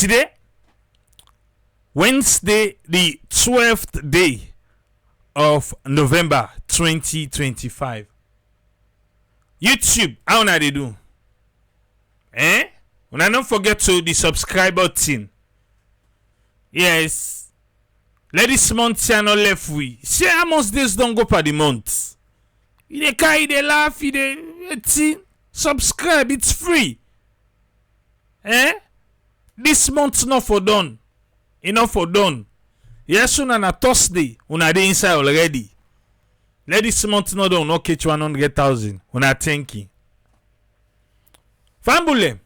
Today, Wednesday, the 12th day of November 2025. YouTube, how na they do? When I don't forget to the subscribe button. Yes. Let this month channel left we. See how much days don't go per the month. You dey they laugh, you dey subscribe, it's free. This month not for done. Enough for done. Yes, soon on a Thursday, una dey inside already. Let this month not done, not catch 100,000. Una thanking. Fambule,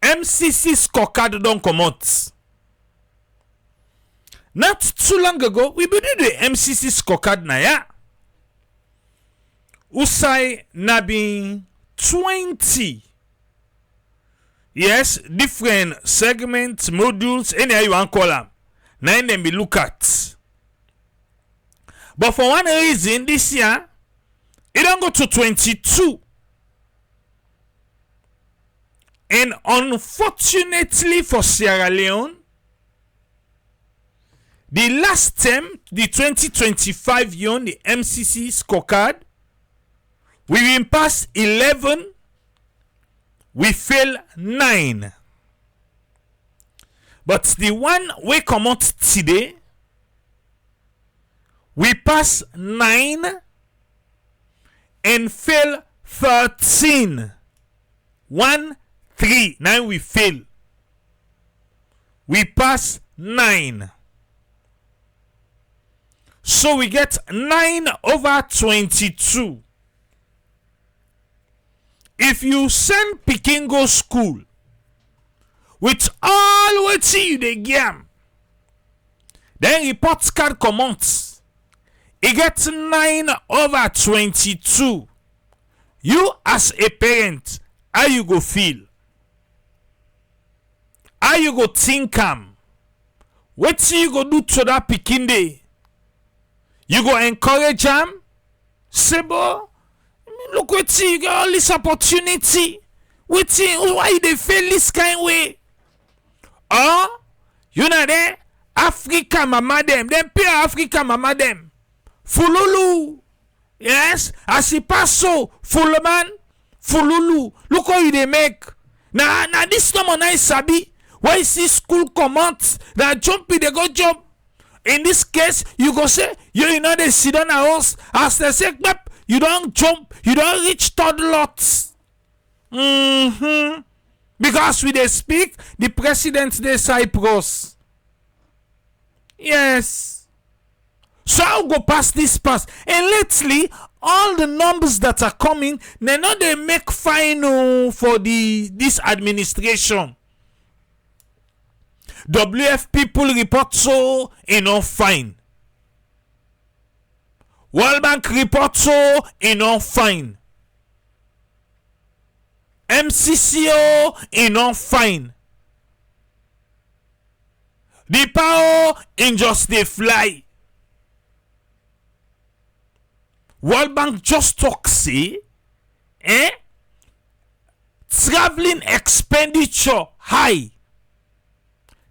MCC Scorecard don't come out. Not too long ago, we did the MCC Scorecard na ya. Usai na been 20. Yes, different segments, modules, any how you want call them. Now them be look at. But for one reason, this year, it don't go to 22. And unfortunately for Sierra Leone, the last term, the 2025 year, the MCC Scorecard, we been past 11, we fail 9. But the one we come out today, we pass 9 and fail 13. 1, 3. Now we fail. We pass 9. So we get 9 over 22. If you send Pikin go school with all what you dey gam, then report card comments. It gets 9 over 22. You as a parent, how you go feel? How you go think am? What you go do to that Pikin day? You go encourage am? Say, boy, look what you got all this opportunity. Why they fail this kind of way? Or you know there, Africa mama them pay Africa mama them. Fululu. Yes, as he pass so, Fuluman, Fululu. Look how you they make. Now this no man I sabi. Why see school commands that jumpy they go jump. In this case, you go say, you know they sit on a house. As they say, you don't jump, you don't reach third lots. Because we they speak, the president they Cyprus. Yes. So I'll go past this pass. And lately, all the numbers that are coming, they know they make final for this administration. WF people report so enough fine. World Bank report so enough fine. MCCO enough fine. The power in just they fly. World Bank just talk say, traveling expenditure high.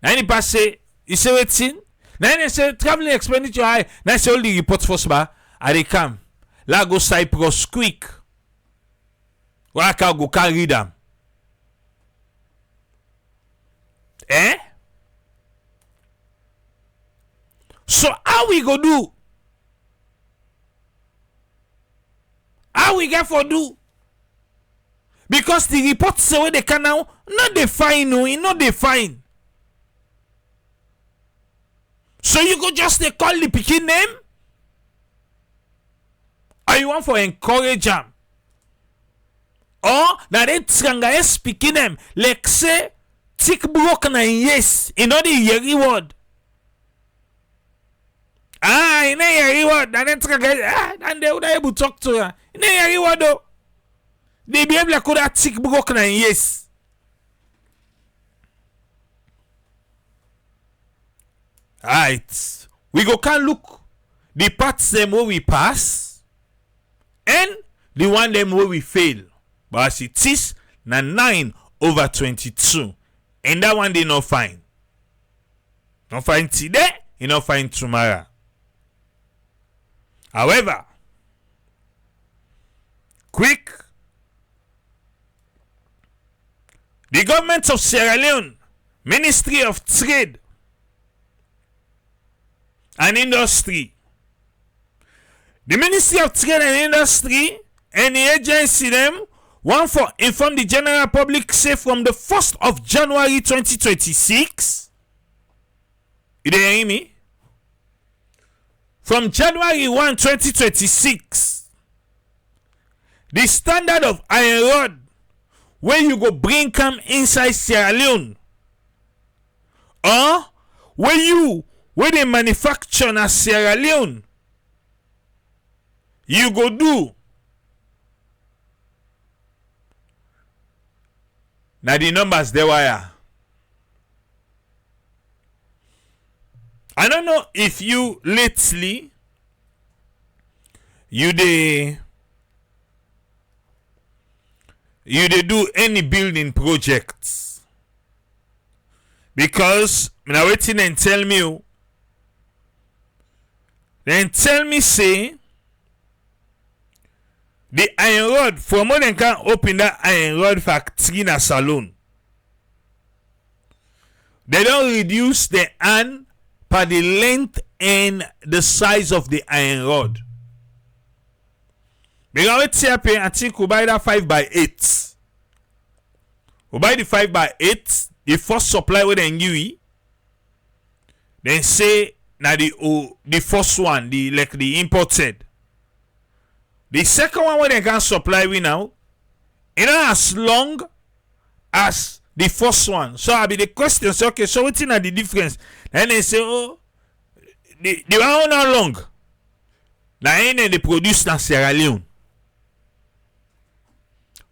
Now anybody say, you say waiting? Now they say traveling expenditure high. Now say all the reports first bar. I they come. La go Cyprus quick. Waka go carry them. So how we go do? How we get for do? Because the reports say where they can now not define no, not define. So you go just they call the Pikin name? Or you want for encourage them? Or that they tranga speaking them like say tick broke na yes in all the year reward. In a year reward, and then tranga and they would able to talk to her. In a year reward though. They be able to call that tick broke na yes. Alright. We go can look the parts them where we pass and the one them where we fail. But as it is, na 9 over 22. And that one they not find. Not find today, you not find tomorrow. However, quick, the government of Sierra Leone, Ministry of Trade and Industry, the Ministry of Trade and Industry and the agency them want for inform the general public say from the 1st of January 2026. You dey hear me? From January 1, 2026, the standard of iron rod where you go bring come inside Sierra Leone or where they manufacture na Sierra Leone, you go do now the numbers they wire. I don't know if you lately you dey do any building projects, because now waiting and tell me then tell me say the iron rod for more than can open that iron rod factory in a salon. They don't reduce the hand per the length and the size of the iron rod. Because I think we buy that 5x8. We buy the 5x8, the first supply with the give, then say now the first one, the imported. The second one where they can supply we now, not as long as the first one. So I'll be the question, so okay, so what's in the difference? Then they say, oh, the one not long. Now ain't they produce in Sierra Leone.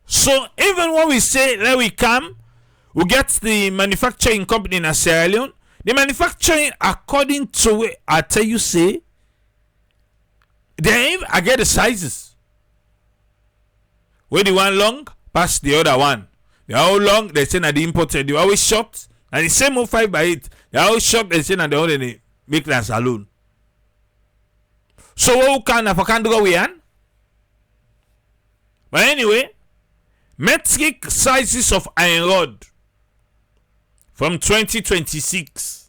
So even when we say let we come, we get the manufacturing company in Sierra Leone. The manufacturing according to it, I tell you say, then I get the sizes. Where the one long past the other one. They are all long, they say that the imported. They are always short. And the same 5x8. They are always short, they say that they only make that alone. So what can I go we on? But anyway, metric sizes of iron rod from 2026.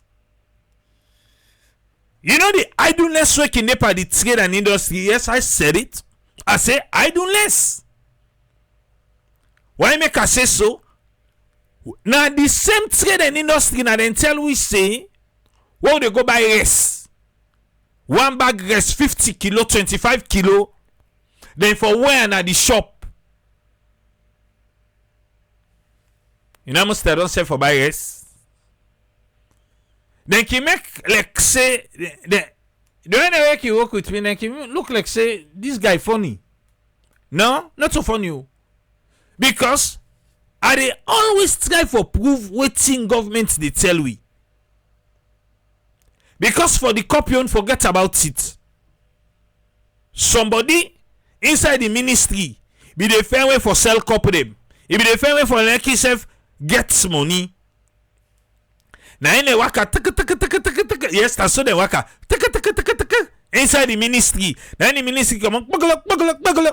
You know the idleness work in Nepal, the trade and industry. Yes, I said it. I say idleness. Why make I say so? Now the same trade and industry now then tell we say, well they go buy rice. One bag rice 50 kilo, 25 kilo. Then for where na the shop. You know most they don't sell for buy rice. Then he make like say the way he work with me, then he look like say this guy funny. No, not so funny. Because I dey always try for prove wetin government they tell we. Because for the copy, forget about it. Somebody inside the ministry be the fair way for sell copy them. It be the fair way for like himself gets money. Now in the waka yes, that's so the waka inside the ministry. Then the ministry come on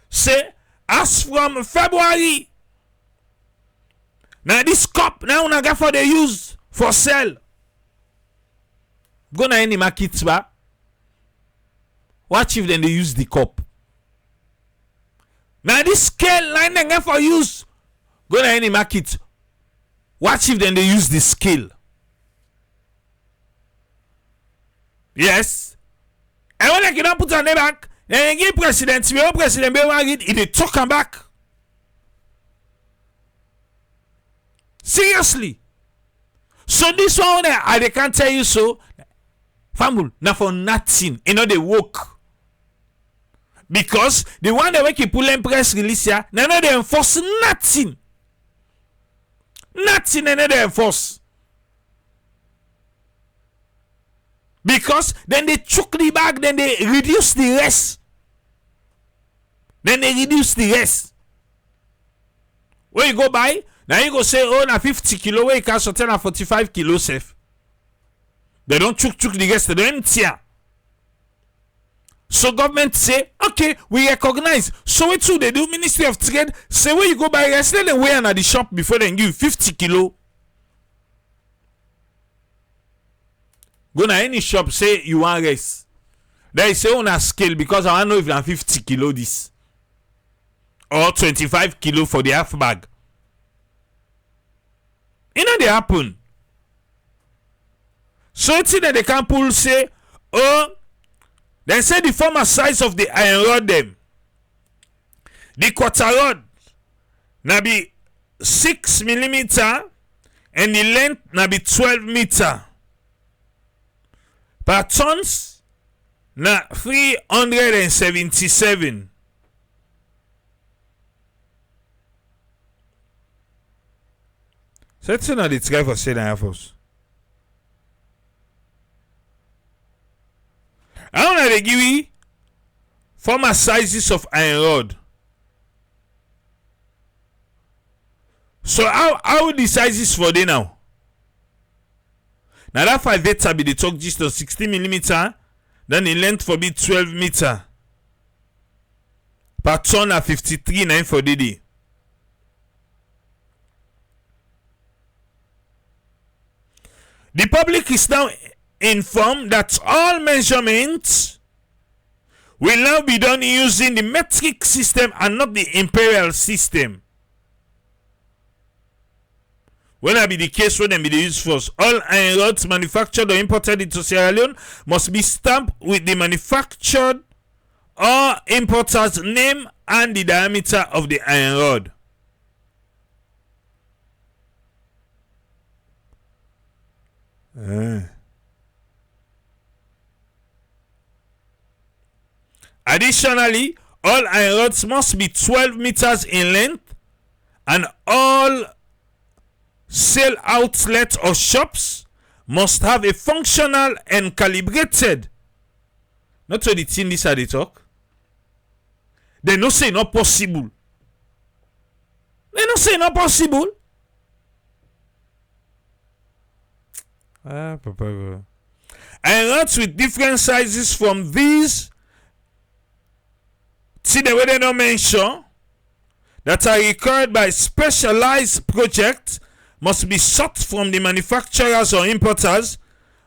say as from February, now this cup now una got for the use for sell. Go na any market ba. Watch if then they use the cup. Now this scale line they get for use. Go na any market. Watch if then they use the scale. Yes. And when they can put on the back, then give president, we president be worried, they talk him back. Seriously. So this one I can't tell you so. Family, not for nothing. You know they work. Because the one that we pull in press release here, now they enforce nothing. Nothing and they enforce. Because then they choke the bag, then they reduce the rest. Then they reduce the rest. Where you go by, Now you go say, oh, na 50 kilo, where you can sort na 45 kilo safe. They don't chook the rest, they don't empty. So government say, okay, we recognize. So what do they do? Ministry of Trade say, where you go buy rest, let them weigh at the shop before they give you 50 kilo. Go na any shop, say you want rest. They say on a scale because I don't know if you 50 kilo this. Or 25 kilo for the half bag. You know they happen. So it's that they can pull say, oh, they say the former size of the iron rod them. The quarter rod na be 6 millimeter and the length na be 12 meter. Per tons na 377. So it's not the try for saying Air Force. I want to give you former sizes of iron rod. So how the sizes for they now? Now that 5 data be the talk just on 16 millimeter, then the length for be 12 meter. Per ton at 53.9 for the day. The public is now informed that all measurements will now be done using the metric system and not the imperial system. When that be the case, when they be the use force, all iron rods manufactured or imported into Sierra Leone must be stamped with the manufactured or importer's name and the diameter of the iron rod. Additionally, all iron rods must be 12 meters in length, and all sale outlets or shops must have a functional and calibrated. Not so the thing this are they talk. They no say not possible. They no say not possible. Papa. Iron rods with different sizes from these. See the way they don't mention that are required by specialized projects must be sought from the manufacturers or importers,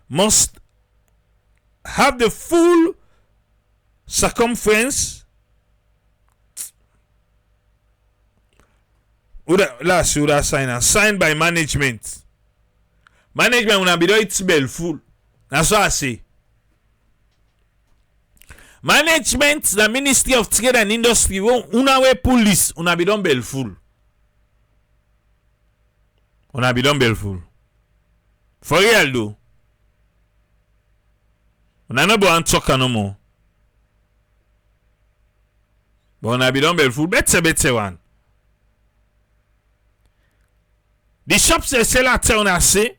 must have the full circumference. Last would signed by management. Management will be doing it bell full. That's what I say. Management, the Ministry of Trade and Industry, una we police, una be done bell full. Una be done bell full. For real though. Una no go and talk no more. But una be done bell full. Better one. The shops they sell at una say.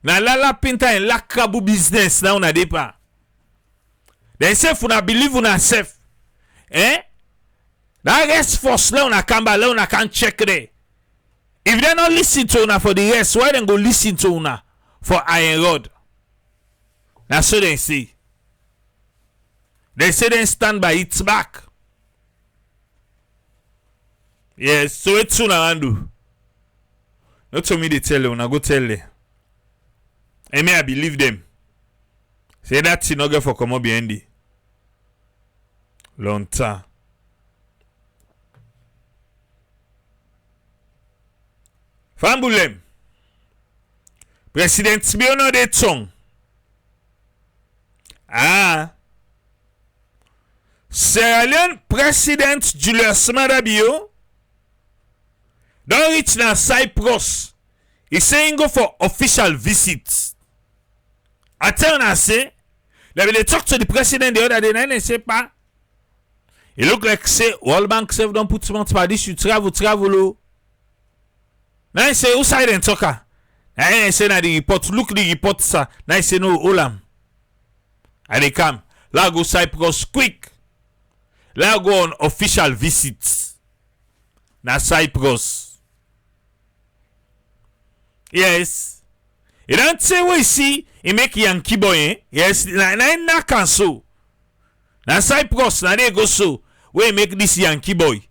Na lala pinta en lakabu business na una depa. They say if una believe una self. That rest force la una kamba la una can check there. If they not listen to una for the rest, why then go listen to una for iron rod? That's so they say. They say they stand by its back. Yes, so it's soon I do. Not to me they tell you, una go tell you. And may I believe them. Say that thing not get for come up behind it. Long time. Fambulem. President Biono de Tong. Sierra Leone President Julius Maada Bio don't reach na Cyprus. He's saying go for official visits. I tell you, I say, that they talk to the president the other day, and they say, pa, it look like say World Bank self don't put money for this, you travel. Now I say, who side and talker? Now I say, na the report, look the report, sir. Now I say, no, Olam. And they come. Let go Cyprus quick. Let go on official visits. Now Cyprus. Yes. You don't say we see he make Yankee boy, eh? Yes, na cancel. Na Cyprus, na they go so. We make this Yankee boy.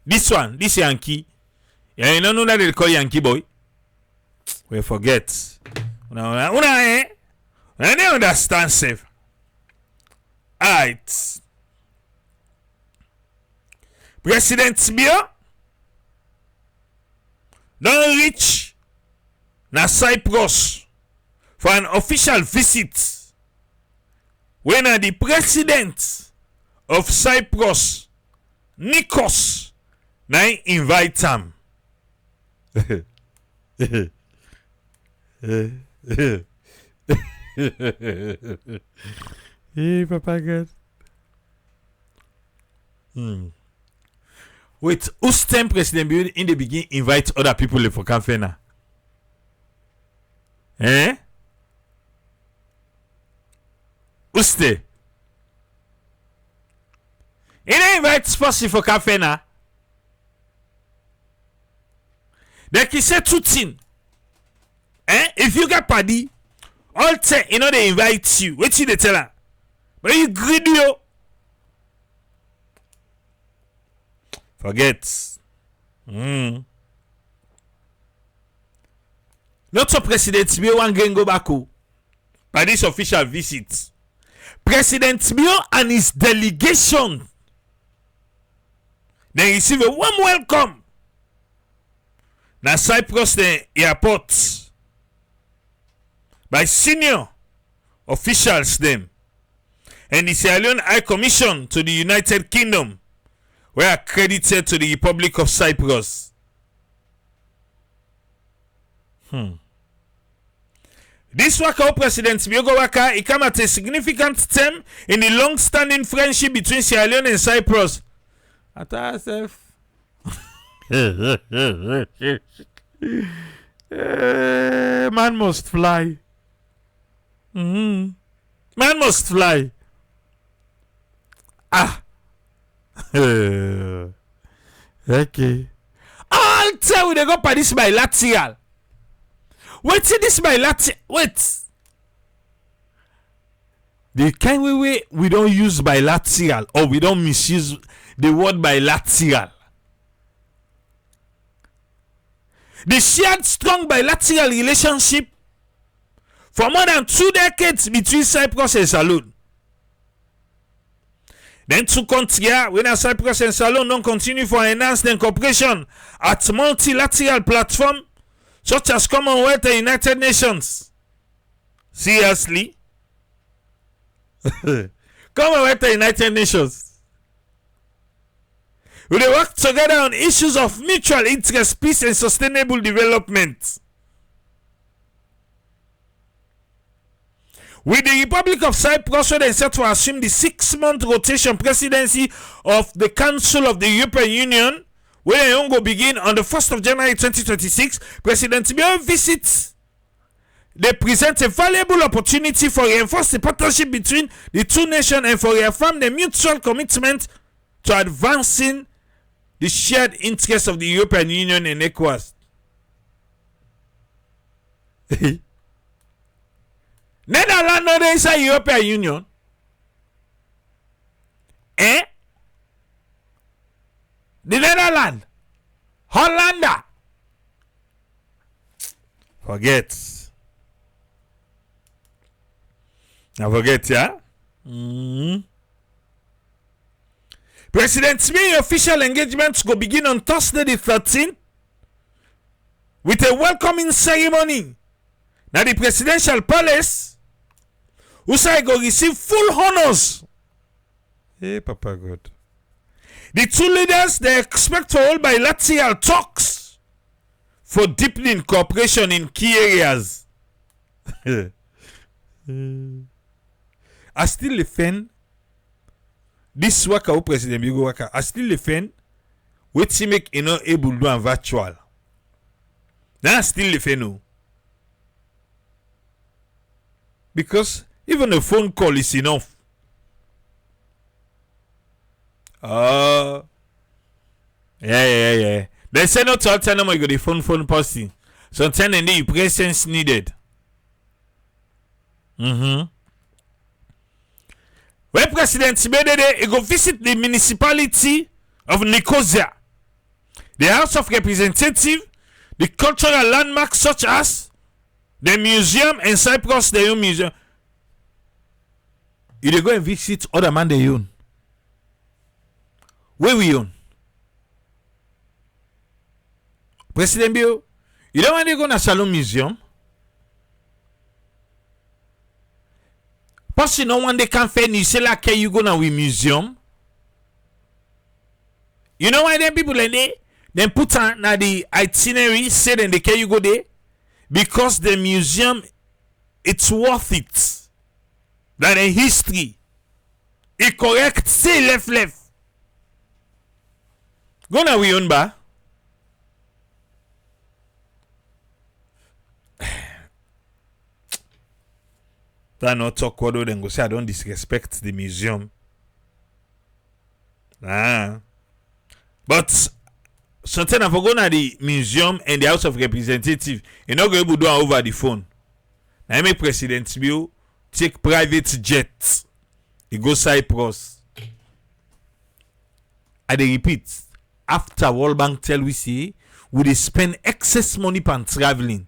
This one, this Yankee. Yeah, you don't know that they call Yankee boy. We forget. Una eh? I don't understand safe. Alright. President Bio don't reach na Cyprus for an official visit when the president of Cyprus, Nikos, na invite him. Hey, Papa God. Wait, who's time President Bio in the beginning invite other people for campaign now? Eh? Who's there? He didn't invite Spossy for campaign now. Then he said two things. Eh? If you get party, all time, you know they invite you. What you they tell her? But you greedy yo. Forget. Not so President Bio one going go back by this official visit. President Bio and his delegation they receive a warm welcome. Na Cyprus the airport by senior officials them and the Leone High Commission to the United Kingdom were accredited to the Republic of Cyprus. This Waka President Biogo Waka, it came at a significant time in the long-standing friendship between Sierra Leone and Cyprus. At ourselves. Man must fly. Man must fly. Ah. Okay. I'll tell you they go by this bilateral. Wait till this bilateral. Wait. The kind way we don't use bilateral or we don't misuse the word bilateral. The shared strong bilateral relationship for more than 2 decades between Cyprus and Salone. Then two countries, when Cyprus and Salone don't continue for enhanced cooperation at multilateral platform such as Commonwealth and United Nations. Seriously? Commonwealth and United Nations. We will work together on issues of mutual interest, peace, and sustainable development. With the Republic of Cyprus, they set to assume the 6-month rotation presidency of the Council of the European Union, where they will begin on the 1st of January 2026. President Bio visits. They present a valuable opportunity for reinforce the partnership between the two nations and for reaffirm the mutual commitment to advancing the shared interests of the European Union and ECOWAS. Netherlands no dey inside European Union. Eh? The Netherlands. Hollanda. Forget. Now forget, yeah? President Smith's official engagements go begin on Thursday the 13th with a welcoming ceremony. Now the presidential palace, Usai go receive full honors. Hey, Papa God. The two leaders they expect to hold bilateral talks for deepening cooperation in key areas. I still defend this work of President Bigo Waka. I still defend what he make able to do virtual. Now I still defend no. Because even a phone call is enough. Yeah. They say not to tell them I got the phone posting. Sometimes the presence needed. When President Tibedede he go visit the municipality of Nicosia, the House of Representatives, the cultural landmarks such as the museum in Cyprus, the Leone Museum. You dey go and visit other man they own. Where we own? President Bio, you don't want to go to Salon Museum? Parce no one they can find you say like you go now we museum. You know why them people like they put on na the itinerary say then they can you go there? Because the museum it's worth it. That the history. It correct say left. Go now we own ba. That not talk what then go say I don't disrespect the museum. But something I forgot na the museum and the House of Representatives. You not go able to do it over the phone. Now make President Bio take private jet. He go Cyprus. I dey repeat. After World Bank tell we say we dey spend excess money on traveling.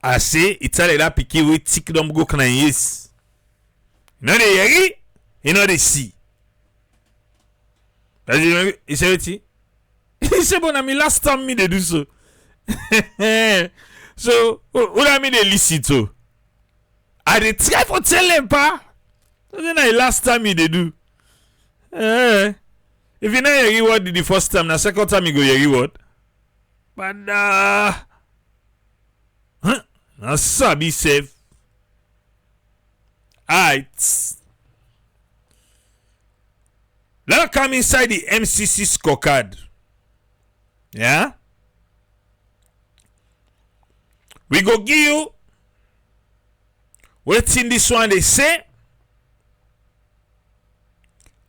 I say it's all that picky we tick them go can yes. You know they hear, you know they see. He say what? He say but na me last time me they do so. So what I mean they listen to? I dey try for tell them pa. So then I last time me they do. If you know your reward the first time, the second time you go your reward. But now so be safe. Alright. Let's come inside the MCC Scorecard. Yeah? We go give you waiting this one they say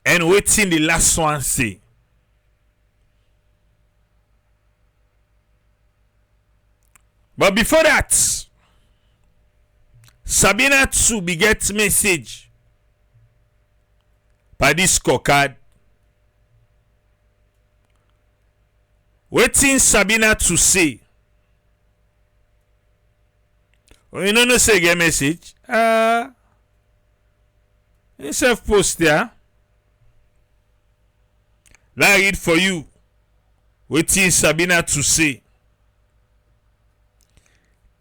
and waiting the last one say. But before that, Sabina too be get message by this scorecard. Waiting Sabina to say. Oh, you know say get message. You self post there. Let me read for you. Waiting Sabina to say.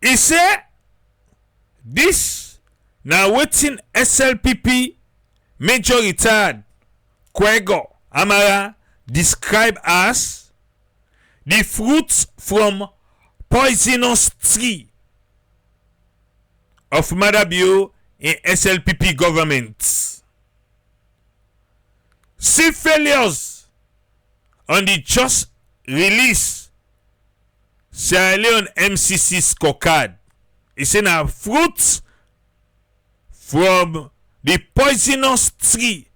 He say this now waiting SLPP Major Retired Kwego Amara described as the fruits from poisonous tree of Madabio in SLPP government. See failures on the just release Sierra Leone MCC Scorecard. It's in a fruit from the poisonous tree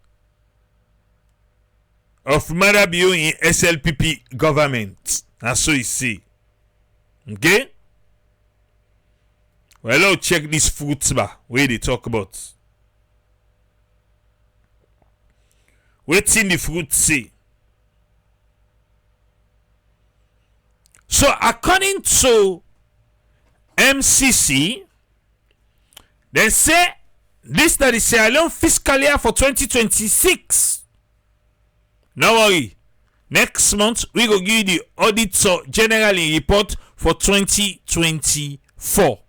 of Madabio in SLPP government. That's so you see. Okay? Well, let's check this fruits bar where they talk about. What's in the fruit say? So according to MCC, they say this that is Sierra Leone fiscal year for 2026. No worry. Next month we go give you the auditor general report for 2024.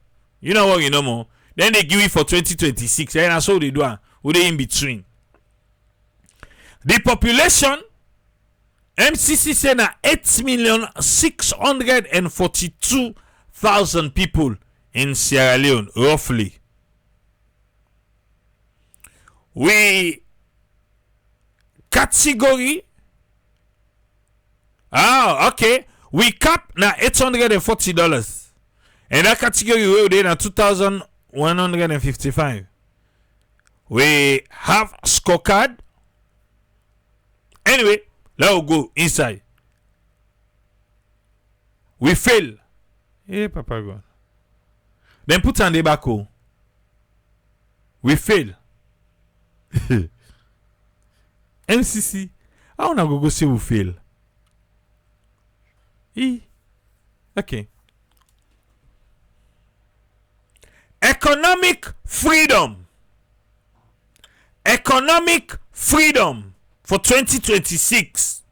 You know what you know more. Then they give it for 2026. And that's how they do it. Who they in between. The population MCC say na 8,642,000 people in Sierra Leone, roughly. We category. Okay. We cap na $840. And that category we dey na 2,155. We have scorecard. Anyway, let's go inside. We fail. Hey, Papa God. Then put on the back. We fail. MCC. I wanna go see we fail. Okay. Economic freedom. Economic freedom for 2026.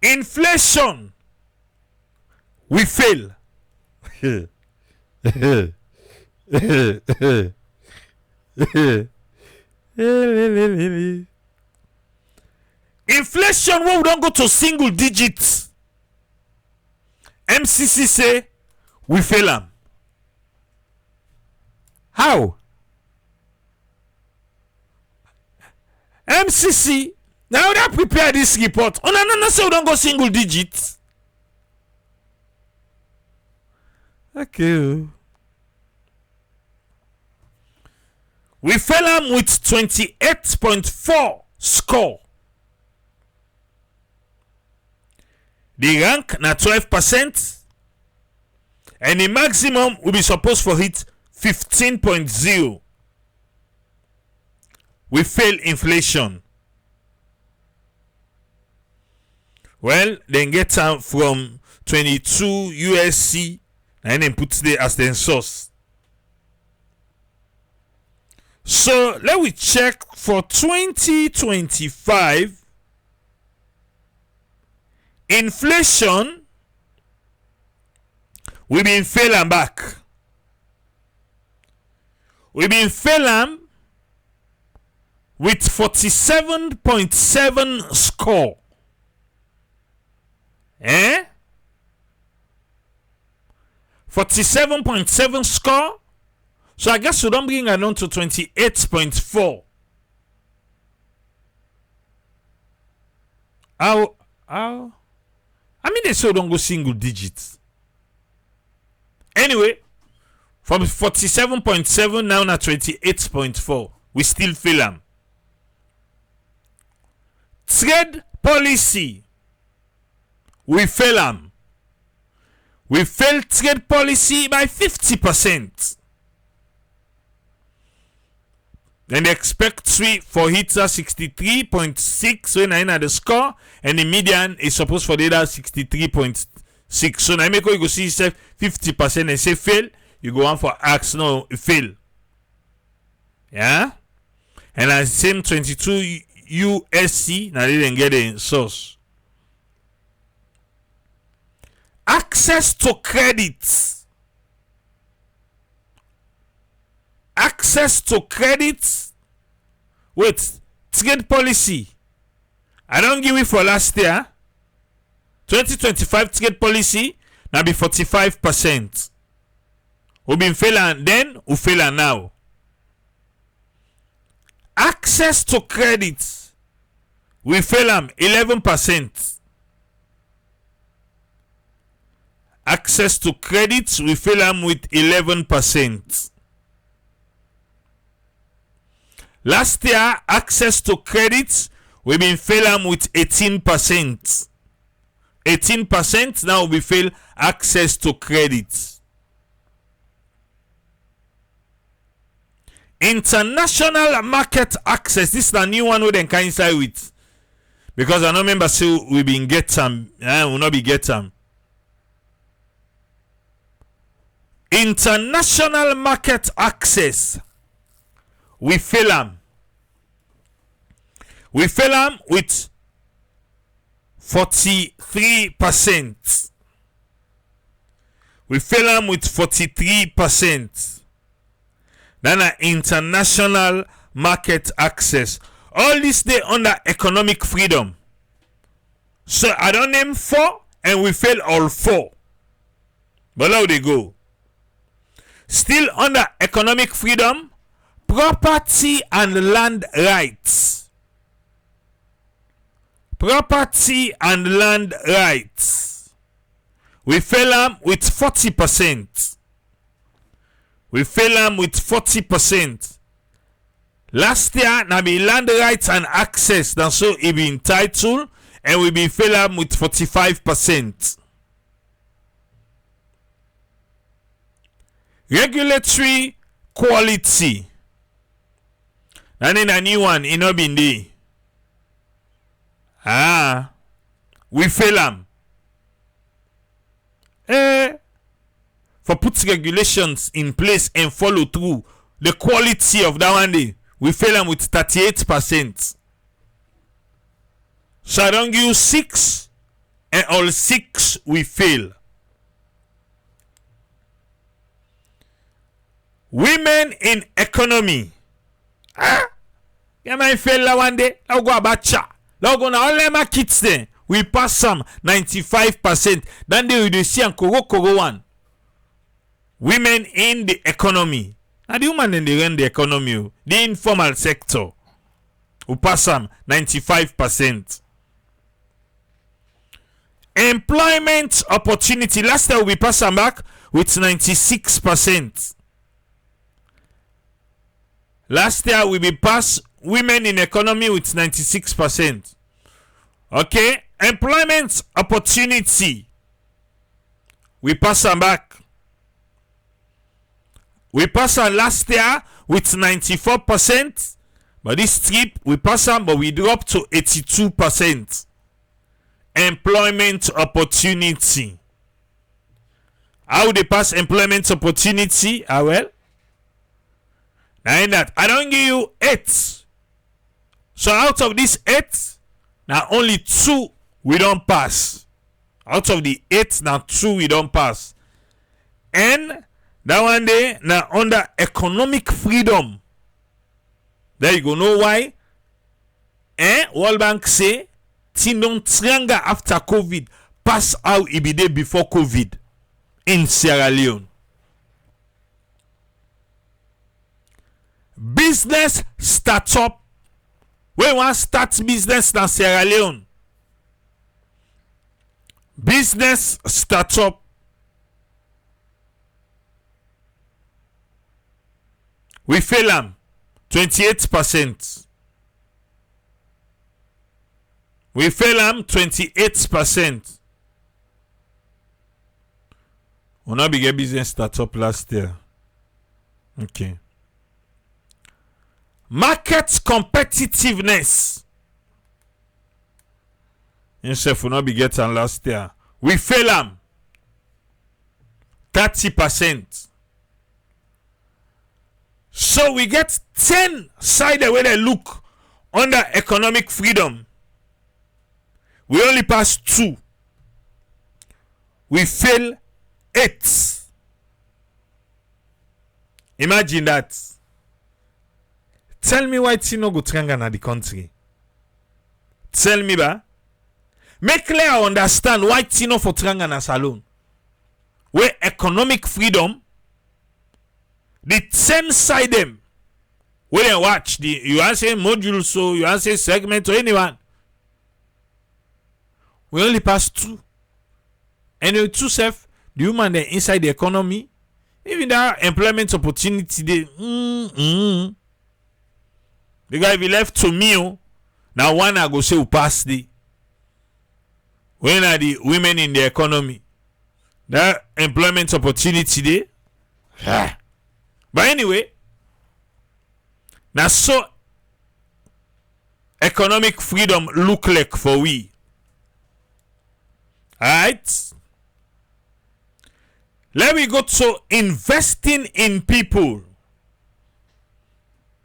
Inflation. We fail. Inflation when we don't go to single digits. MCC say we fail them. How? MCC now they prepare this report. Oh no, say we don't go single digits. Okay. We fail them with 28.4 score. The rank na 12%. And the maximum will be supposed for hit 15.0. We fail inflation. Well, then get out from 22 USC and then put it as the source. So let we check for 2025. Inflation we been failing back. We been failing with 47.7 score. 47.7 score. So I guess we don't bring it down to 28.4. How? I mean, they still don't go single digits. Anyway, from 47.7 now to 28.4, we still fail them. Trade policy, we fail them. We fail trade policy by 50%. Then they expect 3 for hits are 63.6 when I the score, and the median is supposed for the other 63.6. So now make you go see yourself 50% and say fail, you go on for ask no fail. Yeah? And at the same 22 USC, now they didn't get the source. Access to credit. Access to credit. Wait, trade policy. I don't give it for last year. 2025 trade policy now be 45%. We been failing then, we failing now. Access to credit. We fail them 11%. Access to credit, we fail them with 11%. Last year, access to credit, we've been failing with 18%. 18% now we fail access to credit. International market access. This is the new one we then can inside with. Because I don't remember say we been get them. Will not be get them. International market access. We fail them. We fail them with 43%. We fail them with 43%. Then international market access. All this day under economic freedom. So I don't name 4 and we fail all 4. But how they go? Still under economic freedom, property and land rights. Property and land rights. We fail them with 40%. We fail them with 40%. Last year, now be land rights and access. That's so it be entitled. and we be fail am with 45%. Regulatory quality. And then a new one, in Obindi. We fail am. For put regulations in place and follow through the quality of that one day, we fail am with 38%. So I don't give you 6, and all 6 we fail. Women in economy. You might fail that one day. I'll go about chat. Now go na all my kids then. We pass some 95%. Then they will see and koro one. Women in the economy. Now the woman in the run the economy. The informal sector. We pass some 95%. Employment opportunity. Last year we pass some back with 96%. Last year we be pass women in economy with 96%. Okay, employment opportunity. We pass them back. We pass them last year with 94%. But this trip we pass them, but we drop to 82%. Employment opportunity. How they pass employment opportunity? Well. Now in that, I don't give you 8. So out of this 8, now only 2 we don't pass. Out of the 8, now 2 we don't pass. And that one day, now under economic freedom. There you go. Know why? World Bank say, Tindon Trianga after COVID pass how it be there before COVID in Sierra Leone. Business startup. We want to start business in Sierra Leone. Business startup. We fail them 28%. We fail them 28%. We not be get business startup last year. Okay. Market competitiveness. Yourself will not be getting last year. We fail them 30%. So we get 10 sided where they look under economic freedom. We only pass 2. We fail 8. Imagine that. Tell me why Tino go tranga na the country. Tell me ba. Make clear understand why Tino for tranga na salon. Where economic freedom, the 10 side them. Where they watch the you answer module so you answer segment or anyone. We only pass 2. And the 2 self, the human they inside the economy, even that employment opportunity they because if you left to me, now one I go say who pass the. When are the women in the economy? That employment opportunity there. But anyway, now so economic freedom look like for we. Alright? Let me go to investing in people.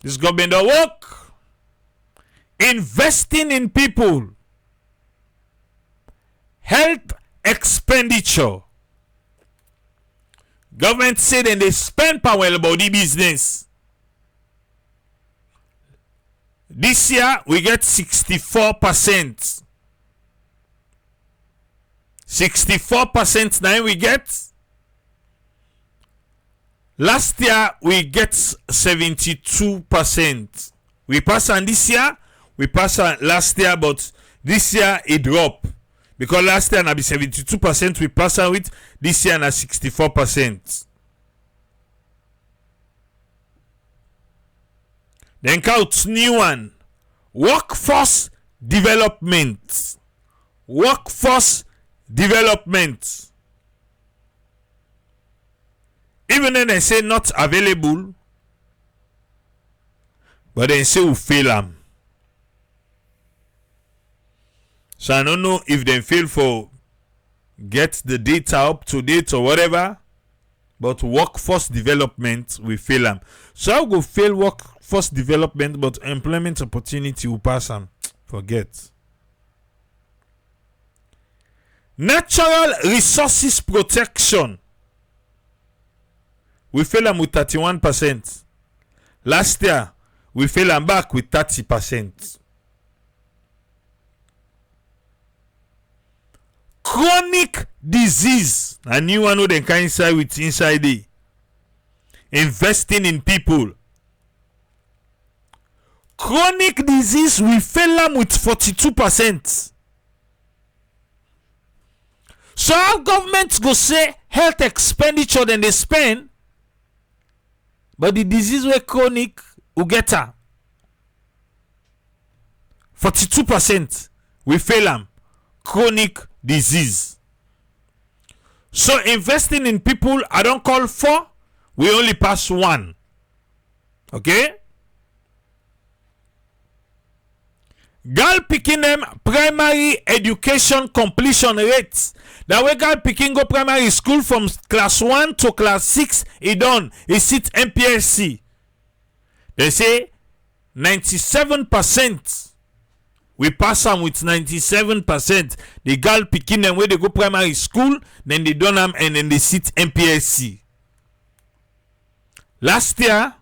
This government work. Investing in people. Health expenditure. Government said and they spend power about the business. This year we get 64%. 64% now we get. Last year we get 72%. We pass on this year, we pass on last year, but this year it drop. Because last year na be 72% we pass on with, this year na 64%. Then count new one. Workforce development. workforce development. Even then they say not available, but they say we fail them. So I don't know if they fail for get the data up to date or whatever, but workforce development we fail them. So I go fail workforce development, but employment opportunity will pass them. Forget. Natural resources protection. We fail them with 31%. Last year, we fail them back with 30%. Chronic disease. A new one who they can inside with inside there. Investing in people. Chronic disease, we fail them with 42%. So our government go say health expenditure then they spend, but the disease were chronic, we get her. 42% we fail them. Chronic disease. So investing in people, I don't call 4, we only pass 1. Okay? Girl picking them primary education completion rates. That way girl picking go primary school from class 1 to class 6, it done. It sit MPSC. They say 97%. We pass them with 97%. The girl picking them where they go primary school, then they done them and then they sit MPSC. Last year,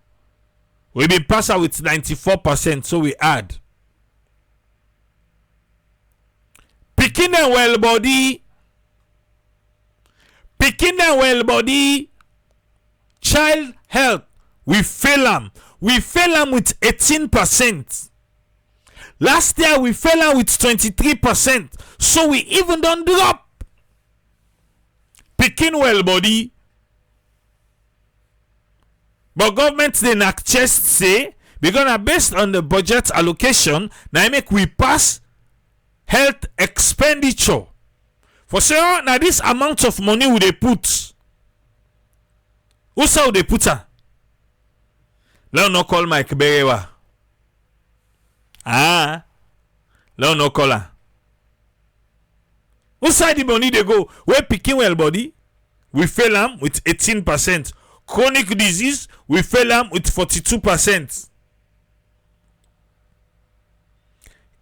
we been pass out with 94%, so we add. Picking them well body, child health, we fail them. We fail them with 18%. Last year we fell out with 23%. So we even don't drop. Picking well body. But government they not just say, because based on the budget allocation, now make we pass health expenditure. For say, now this amount of money will they put? Who say they put her? Let no call Mike Berewa. Let no call her. Who side the money they go? Where picking well body? We fail them with 18%. Chronic disease, we fail them with 42%.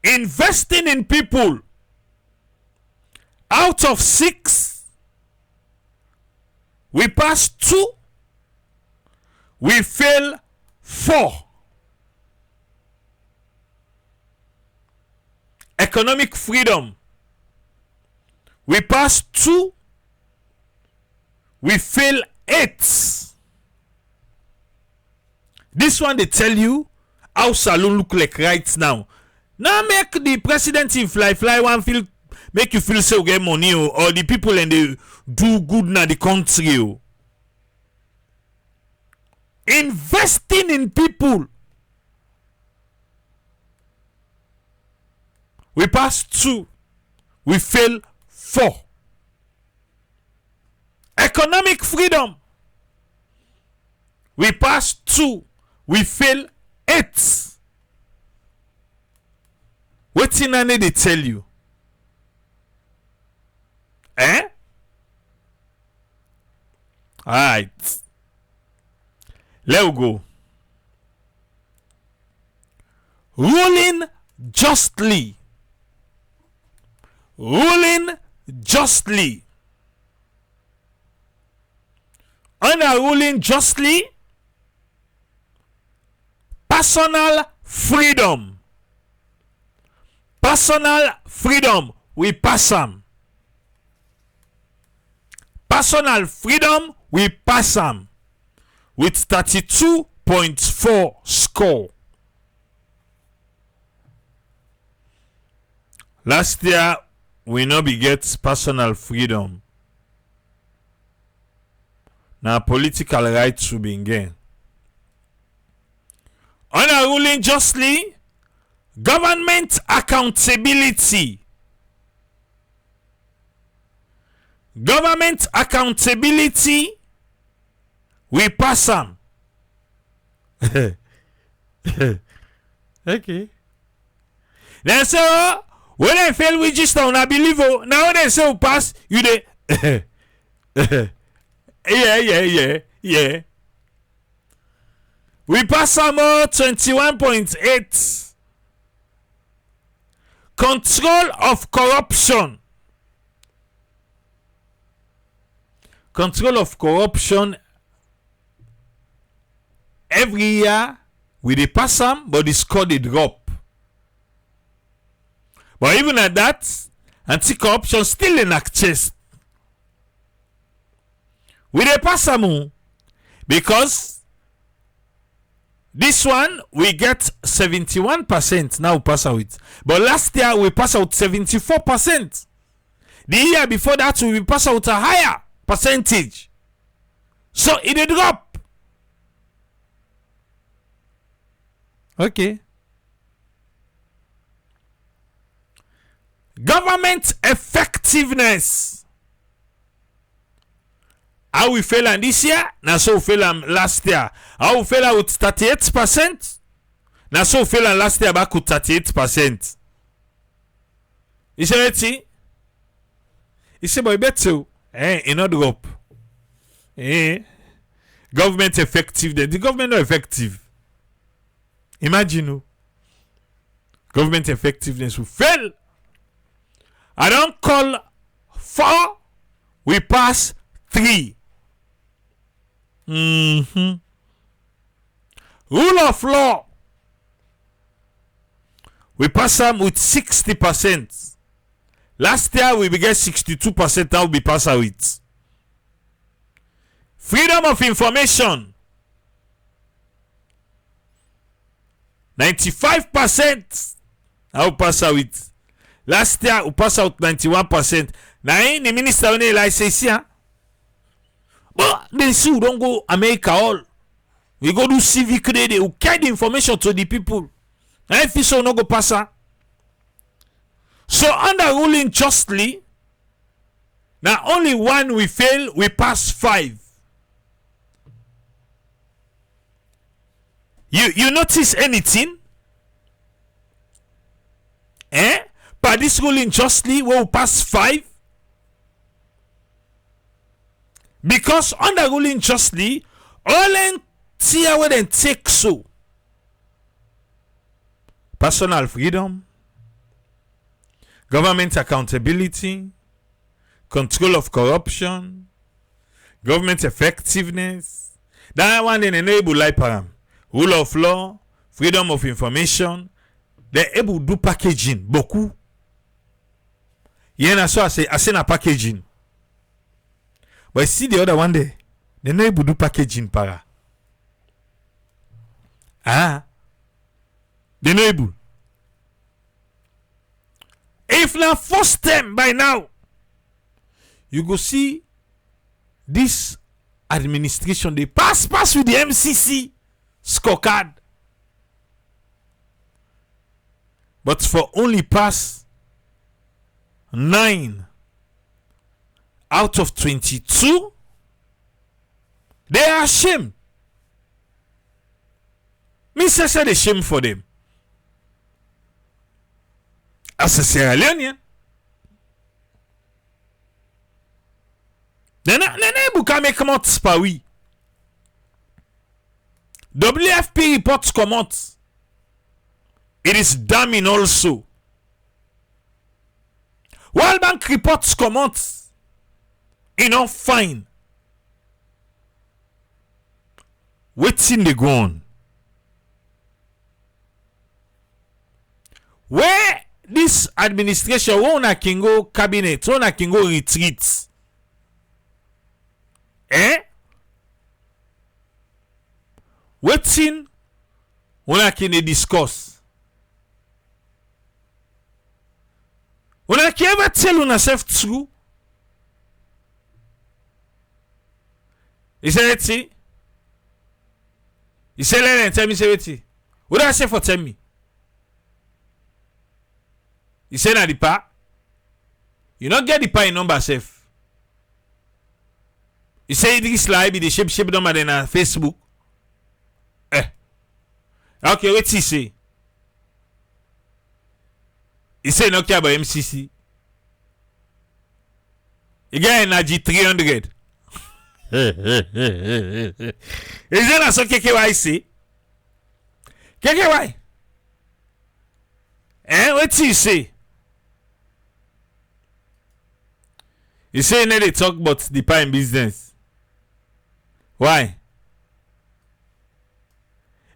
Investing in people, out of 6, we pass 2, we fail 4. Economic freedom, we pass 2, we fail 8. This one they tell you how saloon look like right now. Now make the president in fly one feel, make you feel so get money or the people and they do good na the country. Investing in people, we pass 2, we fail 4. Economic freedom, we pass 2, we fail 8. What in they tell you? Alright. Let's go. Ruling justly. Ruling justly. Under ruling justly, personal freedom. Personal freedom, we pass them. Personal freedom, we pass them with 32.4 score. Last year, we no be get personal freedom. Now political rights should be gained. Under ruling justly, government accountability. Government accountability, we pass them. Okay. Then say, oh, when I fail register, I believe. Oh, now they say, pass, you dey. Yeah. We pass some more 21.8. Control of corruption. Control of corruption. Every year we dey pass some, but the score dey drop. But even at that, anti-corruption still in chest. We dey pass some because this one we get 71% now pass out. But last year we pass out 74%. The year before that we pass out a higher percentage. So it dey drop. Okay. Government effectiveness. How we fail on this year? Now so we fail on last year. How we fail with 38%? Now so we fail on last year back with 38%. You see what it? You see boy better. It not drop. Government effectiveness. The government not effective. Imagine government effectiveness will fail. I don't call 4, we pass 3. Rule of law, we pass them with 60%. Last year we began 62%, now we pass out it. Freedom of information, 95%, now pass out it. Last year we pass out 91%. Now the minister only like say see, but they see we don't go America all. We go do civic day, they will carry the information to the people. Now if so no go pass her. So under ruling justly, now only one we fail, we pass 5. You notice anything? By this ruling justly, we will pass 5. Because under ruling justly, all entire where they take so. Personal freedom, government accountability, control of corruption, government effectiveness. That one then enable like param. Rule of law, freedom of information. They're able to do packaging. Beaucoup. Yeah, so I say na packaging. But see the other one there. They're not able to do packaging para. They're not able. If na first time by now, you go see this administration, they pass with the MCC Scorecard. But for only pass 9 out of 22, they are ashamed. Me say the shame for them. As a Sierra Leonean, then able to make come out spawi. WFP reports come out. It is damning also. World Bank reports come out. Enough fine. Waiting the go on. Where this administration wona can go cabinet, wona can go retreat. Waiting wona can discuss. Wona can ever tell una self true. You say it? You say let tell me say it. What do I say for tell me? You say na the pa? You not get the pa in number safe. You say this live be the shape number then on Facebook. Okay, what he say? He say no care about MCC. He get energy 300. Is that so KKY say? KKY? What he say? He say now they talk about the pine business. Why?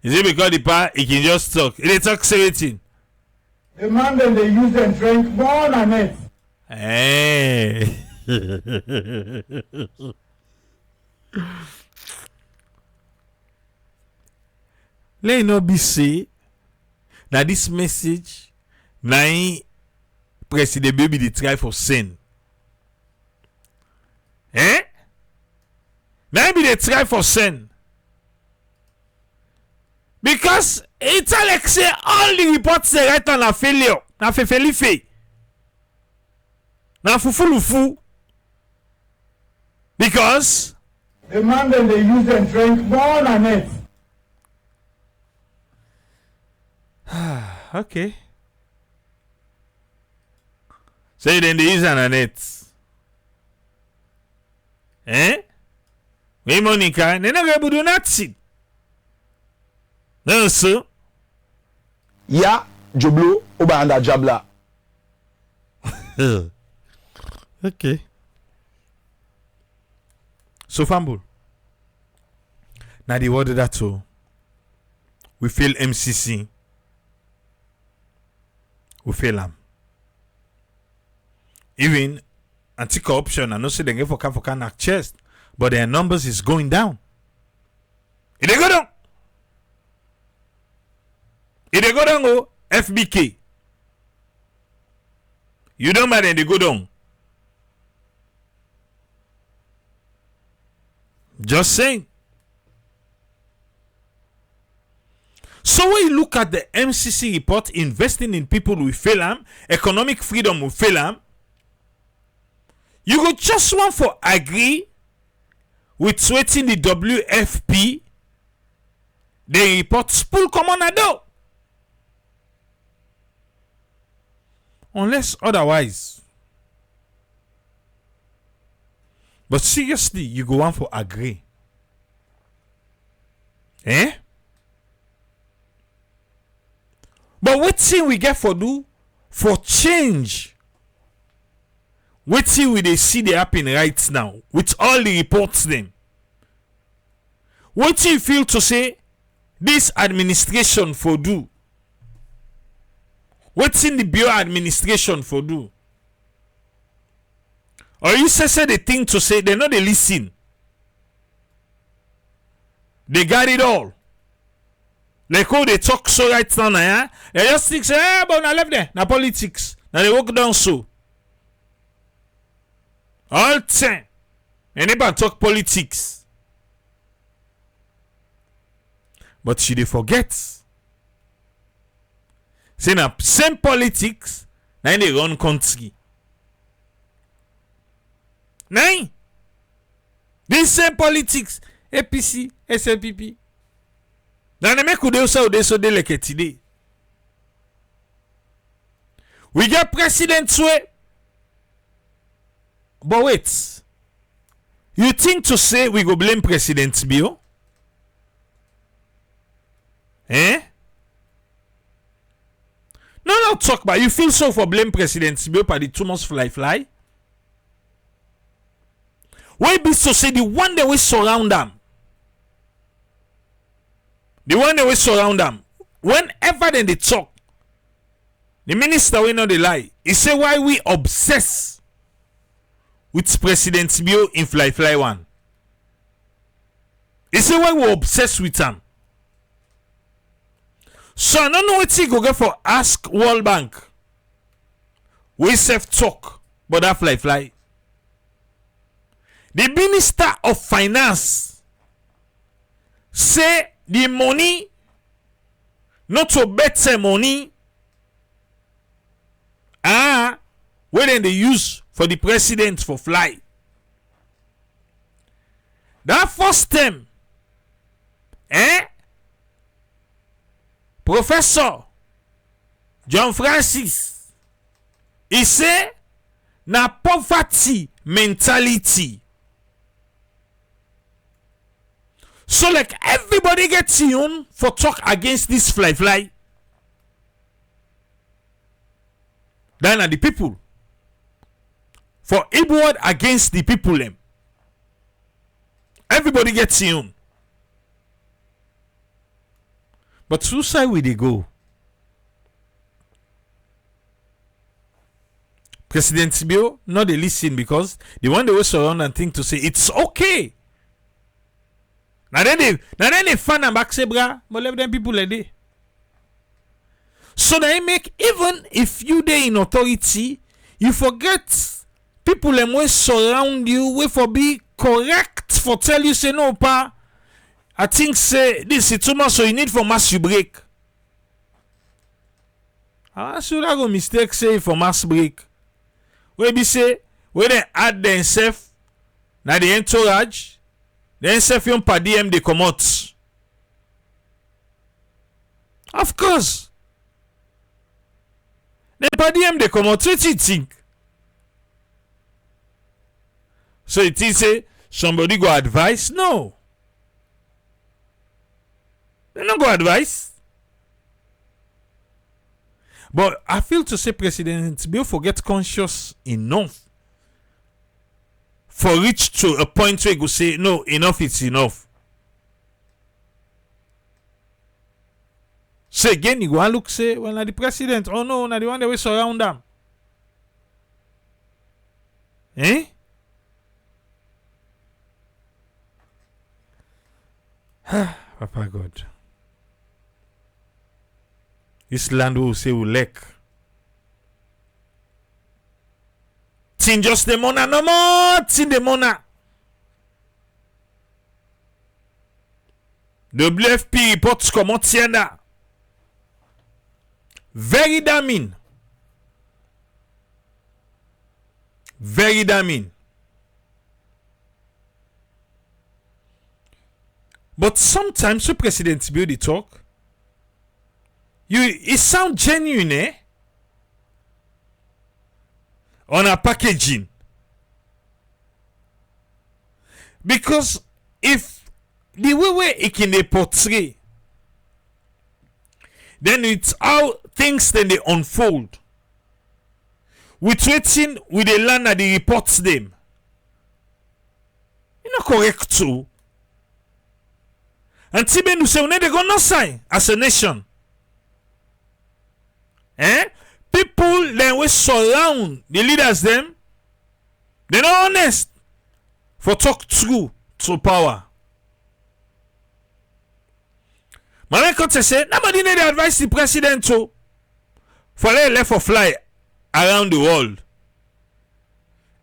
Is it because the pa he can just talk? They talk 17. The man then they use and drink more than it. Hey. Let it not be say that this message na President Baby they try for sin. Now be they try for sin. Because it's like say all the reports say right on a failure. Na fe. Na fufu. Because the man then they use and drink more than it. Okay. So then they use an net. We Monica, they not going to do nothing. No, sir. Ya, Joblo, Obanda Jabla. Okay. So, Fumble. Now, the word that too. We fail MCC. We fail them. Even anti-corruption, I know say they get for can chest, but their numbers is going down. It they go down. It they go down, go FBK. You don't mind they go down. Just saying. So when you look at the MCC report, investing in people will fail them, economic freedom will fail them, you go just want for agree with sweating the WFP, the report spool come on a do. Unless otherwise. But seriously, you go want for agree. But what thing we get for do for change? What thing we they see they happen right now with all the reports them? What you feel to say this administration for do? What's in the Bureau administration for do? Or you say the thing to say they know they listen. They got it all. Like how they talk so right now, yeah? They just think say, but I left there. Na politics. Now they walk down so. All time. And they talk politics. But she they forget. Say na same politics, now they run country. Nine. This same politics, APC, SLPP. Now they make ude so de like today. We get president way. But wait. You think to say we go blame President Bio? No, talk about you feel so for blame President Bio for the 2 months fly. Why be so say the one that we surround them? The one that we surround them. Whenever then they talk, the minister will not lie. He say why we obsess with President Bio in fly one. He say why we obsess with him. So I don't know what he go get for ask World Bank. We self talk, but that fly. The Minister of Finance say the money not to better money where then they use for the president for fly. That first term, Professor John Francis, he say na poverty mentality. So like everybody gets on for talk against this fly. Then are the people. For inward against the people them. Everybody gets on. But whose side will they go? President Tibio, not they listen because they want to wait around and think to say it's okay. Now then they fan and back say bra, but let them people like they. So they make, even if you there in authority, you forget people them will surround you, will for be correct for tell you say no pa. I think say this is too much, so you need for mass you break. I should I go mistake say for mass break. Where be say where they add themselves na the entourage, then self yon pa DM they come out. Of course. The pa DM they come out. What you think? So it is say somebody go advice? No. They don't go advice. But I feel to say President Bill forget conscious enough for reach to a point where you go say no, enough is enough. So again, you go look say, well, now the president, oh no, now the one that we surround them. Papa God. This land will say will lack. Tin just the mona no more. Tin the mona. WFP reports comment tienda. Very damning. Very damning. But sometimes when President Bill the talk, it sound genuine, on a packaging. Because if the way it can they portray, then it's how things then they unfold. With waiting with the land that they reports them. It's not correct too. And Tibe nous say on est de gonna sign as a nation. People then will surround the leaders them. They're not honest for talk true to power. My country say nobody need to advise the president to for let left for fly around the world.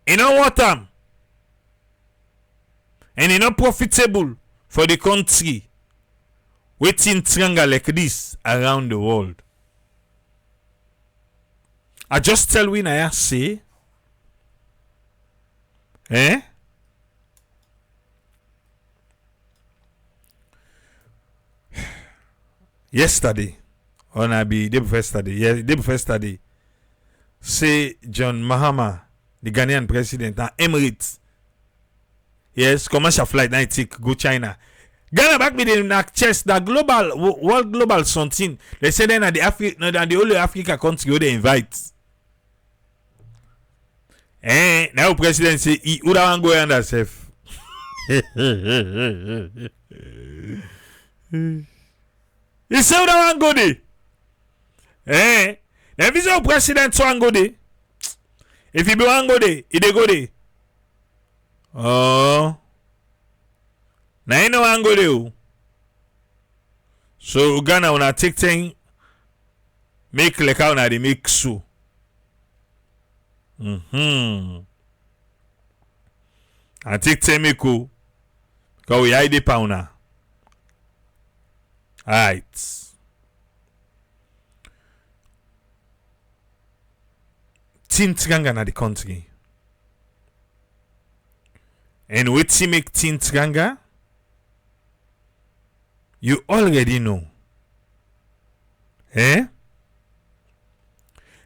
You know what and it's not profitable for the country waiting triangle like this around the world. I just tell when I say, yesterday, on I be day before yesterday, say John Mahama, the Ghanaian president, and Emirates, yes, commercial flight 90 go China. Ghana back with the chest that global world global something. They say then at the only Africa country where they invite. Now president say he would have go under self. He say would have go there. If he's a president so go there. If he be one go there, he dey go there. Oh. Now you know one go there. So Ghana wanna take thing make like how na they make so. I take Temeko because we hide the powder. Alright. Team Tiganga na the country. And wetin make things ganga? You already know. Eh?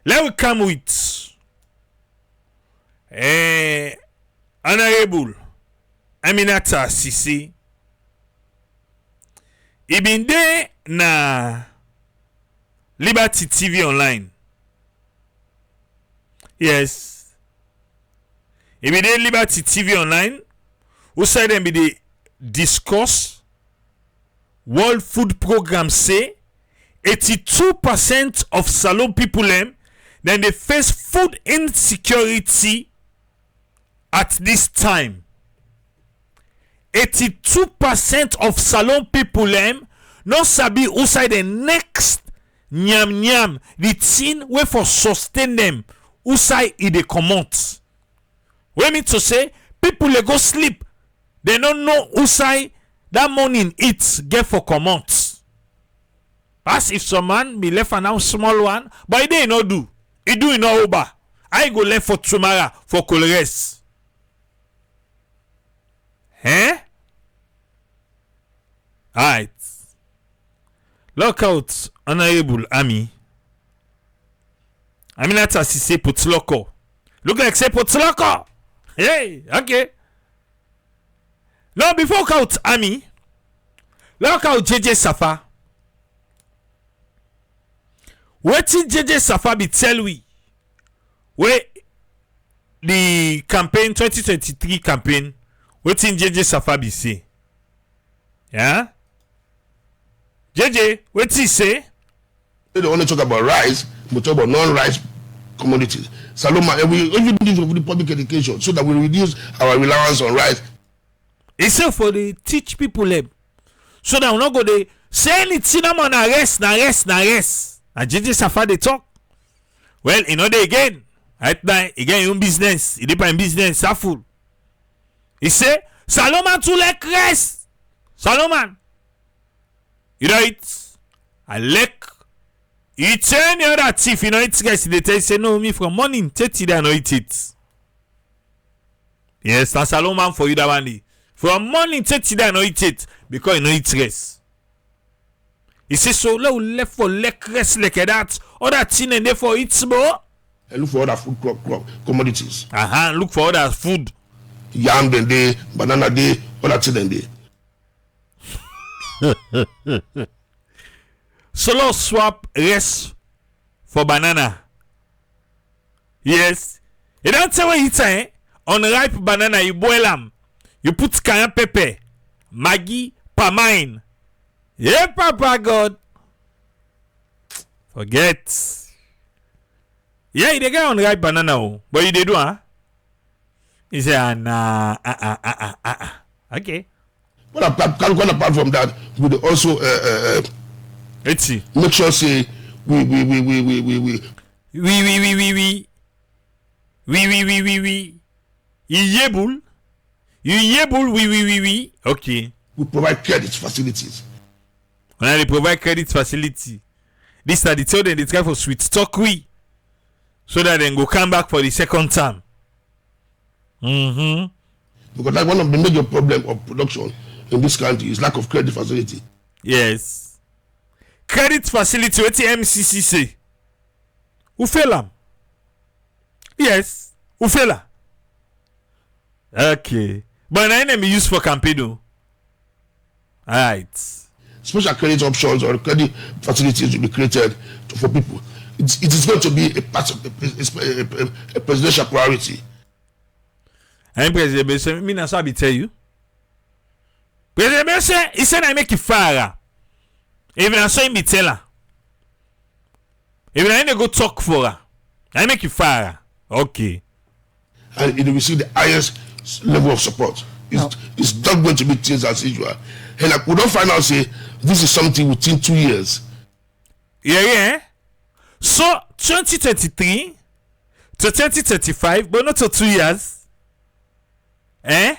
Let we come with Honorable Aminata Sisi. He been there na Liberty TV online. Yes. He been there Liberty TV online. Who said them be the discuss World Food Program say 82% of Salon people then they face food insecurity at this time. 82% of Salon people no sabi who say the next nyam the thing way for sustain them who say it they comot. We mean to say people they go sleep. They don't know who say that morning eat get for comot. As if some man be left an small one, but he dey no do. He do in no over. I go left for tomorrow for colores. Eh? Alright. Look out, Honorable Ami. Aminata Sisi Putloko. Look like say Putloko. Hey, okay. Now before count Ami, look out JJ Safa. Wetin JJ Safa be tell we? Where the campaign 2023 campaign, wetin JJ Safa be say? Yeah? JJ, wetin say? They don't only talk about rice, but talk about non-rice commodities. Saloma, we do this for the public education so that we reduce our reliance on rice. He say for the teach people them, so that we not go they say anything on arrest. And JJ Safa they talk. Well, you know they again. Right now, again your own business. You depend business, full. He say, Salomon to like rest. Salomon. You know it? I like. You turn the other thief, you know it, guys. They tell you, say, no, me from morning, 30 they know it. Yes, that's Salomon for you that one day. From morning, 30 they know it. Because you know it rest. He says, so let left for leg rest like that. Other thing and therefore it's more. And look for other food crop commodities. Look for other food. Yam then day, banana day, other thing then day. Solo swap rest for banana. Yes. You don't say what you say. Unripe banana, you boil them. You put cayenne pepper, Maggi, pamine. Yeah, Papa God. Forget. Yeah, you get unripe banana, but you did do, huh? He say, nah, okay. But apart from that, we also Let's see. make sure say we. You able, okay. We provide credit facilities. When they provide credit facility, this are the children they try for sweet stock we, so that then go come back for the second time. Because that's one of the major problems of production in this country is lack of credit facility. Yes. Credit facility, what the MCC say? Who fail am? Yes. Who fail am? Okay. But now enemy use for campaign though. Alright. Special credit options or credit facilities will be created for people. It is going to be a part of a presidential priority. And President Bese, me na so I be tell you. President Bese, he said I make it fire. Even I saw him be tell her. Even I go talk for her. I make it fire. Okay. And it will receive the highest level of support. It's not going to be things as usual. And like we don't find out say this is something within 2 years. Yeah. So 2023 to 2035, but not to 2 years. Now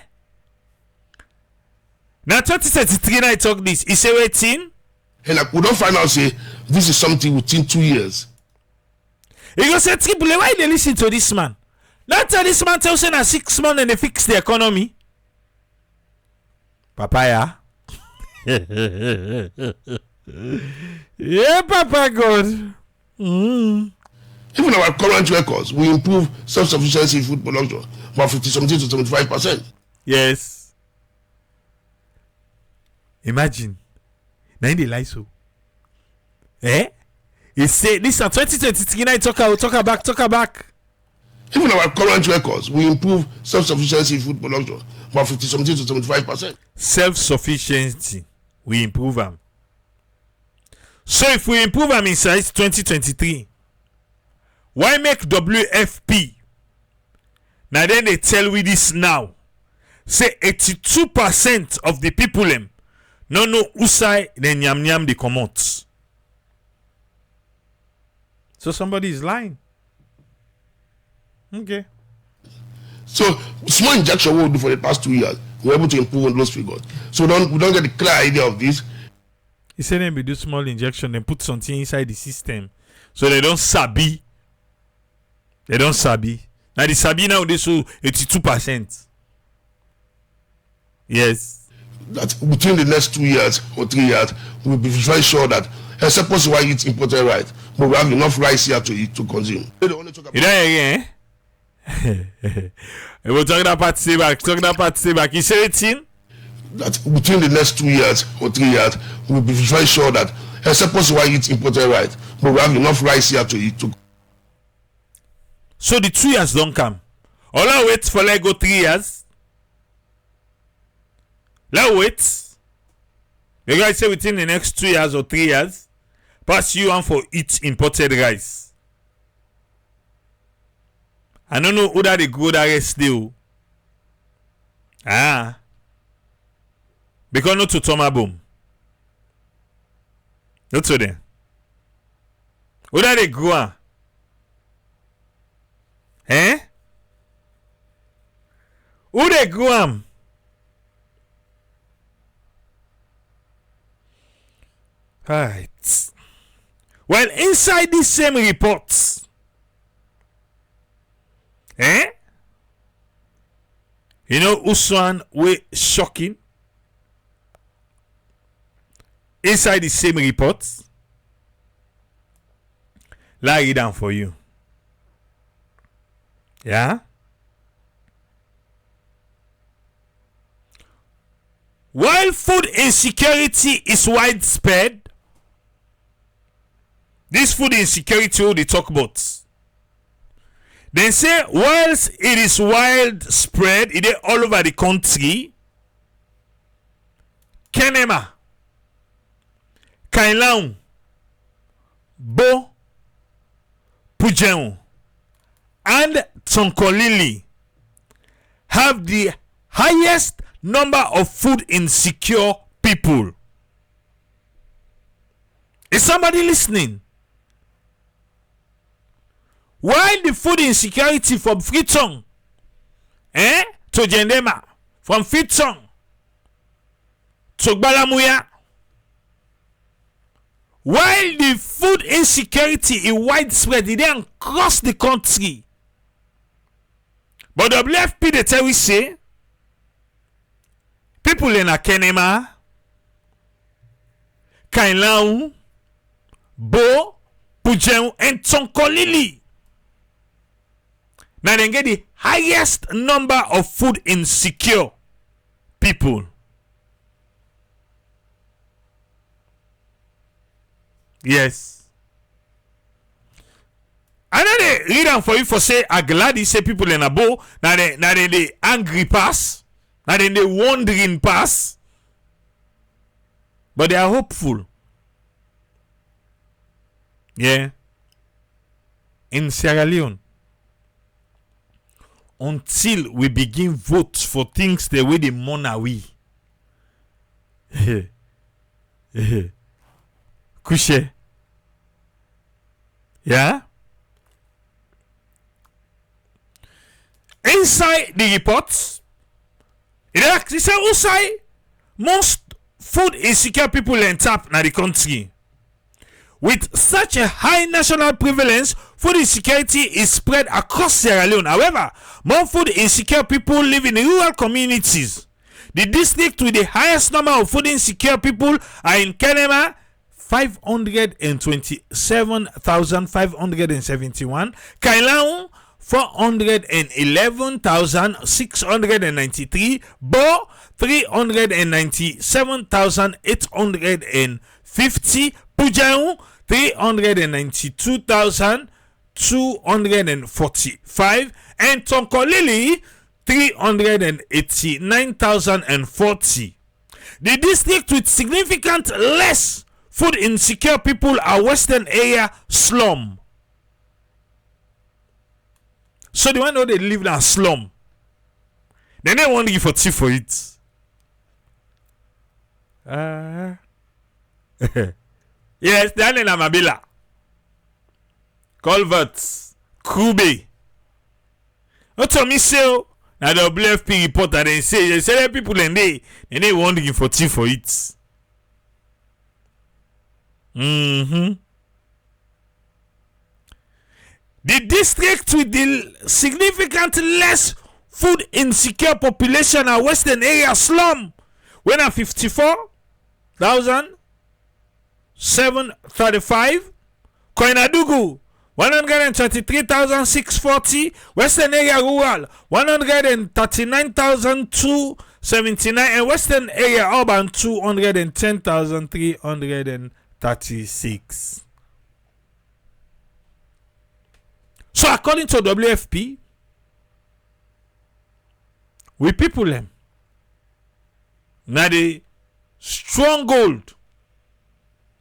2033 now I talk this. He say waiting. And like we don't find out say this is something within 2 years. You go say Triple, why they listen to this man? Not tell this man tells you na 6 months and they fix the economy. Papaya. Yeah, Papa God. Even our current records, we improve self-sufficiency in food production by 50-something to 75%. Yes. Imagine. Now in the lie so. Eh? He say this is 2023. Now talk back. Even our current records, we improve self-sufficiency in food production by 50-something to 75%. Self-sufficiency, we improve them. So if we improve them in size 2023, why make WFP? Now then they tell we this now. Say 82% of the people them no know usai the nyam they come out. So somebody is lying. Okay. So small injection what we do for the past 2 years, we're able to improve on those figures. So we don't get the clear idea of this. He said they do small injection and put something inside the system. So they don't sabi. They don't sabi. Now the sabi now they show 82%. Yes. That between the next 2 years or 3 years, we'll be very sure that except possible why it's imported right, but we have enough rice here to eat to consume. You know again? We're talking about stay back. You say it in? That between the next 2 years or 3 years, we'll be very sure that except possible why it's imported right, but we have enough rice here to eat to. So the 2 years don't come. All I wait for like go 3 years. Let's wait. You guys say within the next 2 years or 3 years, pass you on for eat imported rice. I don't know who that they grow that rice still. Because not to Toma Boom. Not to them. Who that they grow? Who they grow? Right. Well, inside this same report, you know, Uswan way shocking. Inside the same report, let me read down for you. Yeah. While food insecurity is widespread, this food insecurity what they talk about. They say whilst it is widespread, it is all over the country. Kenema, Kailaun, Bo, Pujeon, and Tonkolili have the highest number of food insecure people. Is somebody listening? While the food insecurity from Fritong to Jendema, from Fritong to Balamuya, while the food insecurity is widespread, it then across the country. But WFP they tell we say people in Akenema, Kailau, Bo, Pujeon, and Tonkolili. Now they get the highest number of food insecure people. Yes. And then they read them for you for say I'm glad you say people in a bow. Now they angry pass. Now they wandering pass. But they are hopeful. Yeah. In Sierra Leone. Until we begin vote for things the way they mourn away. Couché. Yeah? Inside the reports, it says outside most food insecure people in tap in the country. With such a high national prevalence, food insecurity is spread across Sierra Leone. However, more food insecure people live in rural communities. The district with the highest number of food insecure people are in Kenema, 527,571. Kailahun, 411,693. Bo, 397,850. Pujaun, 392,245. And Tonkolili, 389,040. The district with significant less food insecure people are Western area slum. So the one know they live in a slum. Then they want to give for tea for it. Yes, they are in Amabila. Culverts, Kube. What to me say? Now the WFP report that they say that people and they want to give for tea for it. The district with the significant less food insecure population are Western area slum. When are 54,735. Koinadugu 133,640. Western area rural 139,279. And Western area urban 210,336. So according to WFP, we people them now the stronghold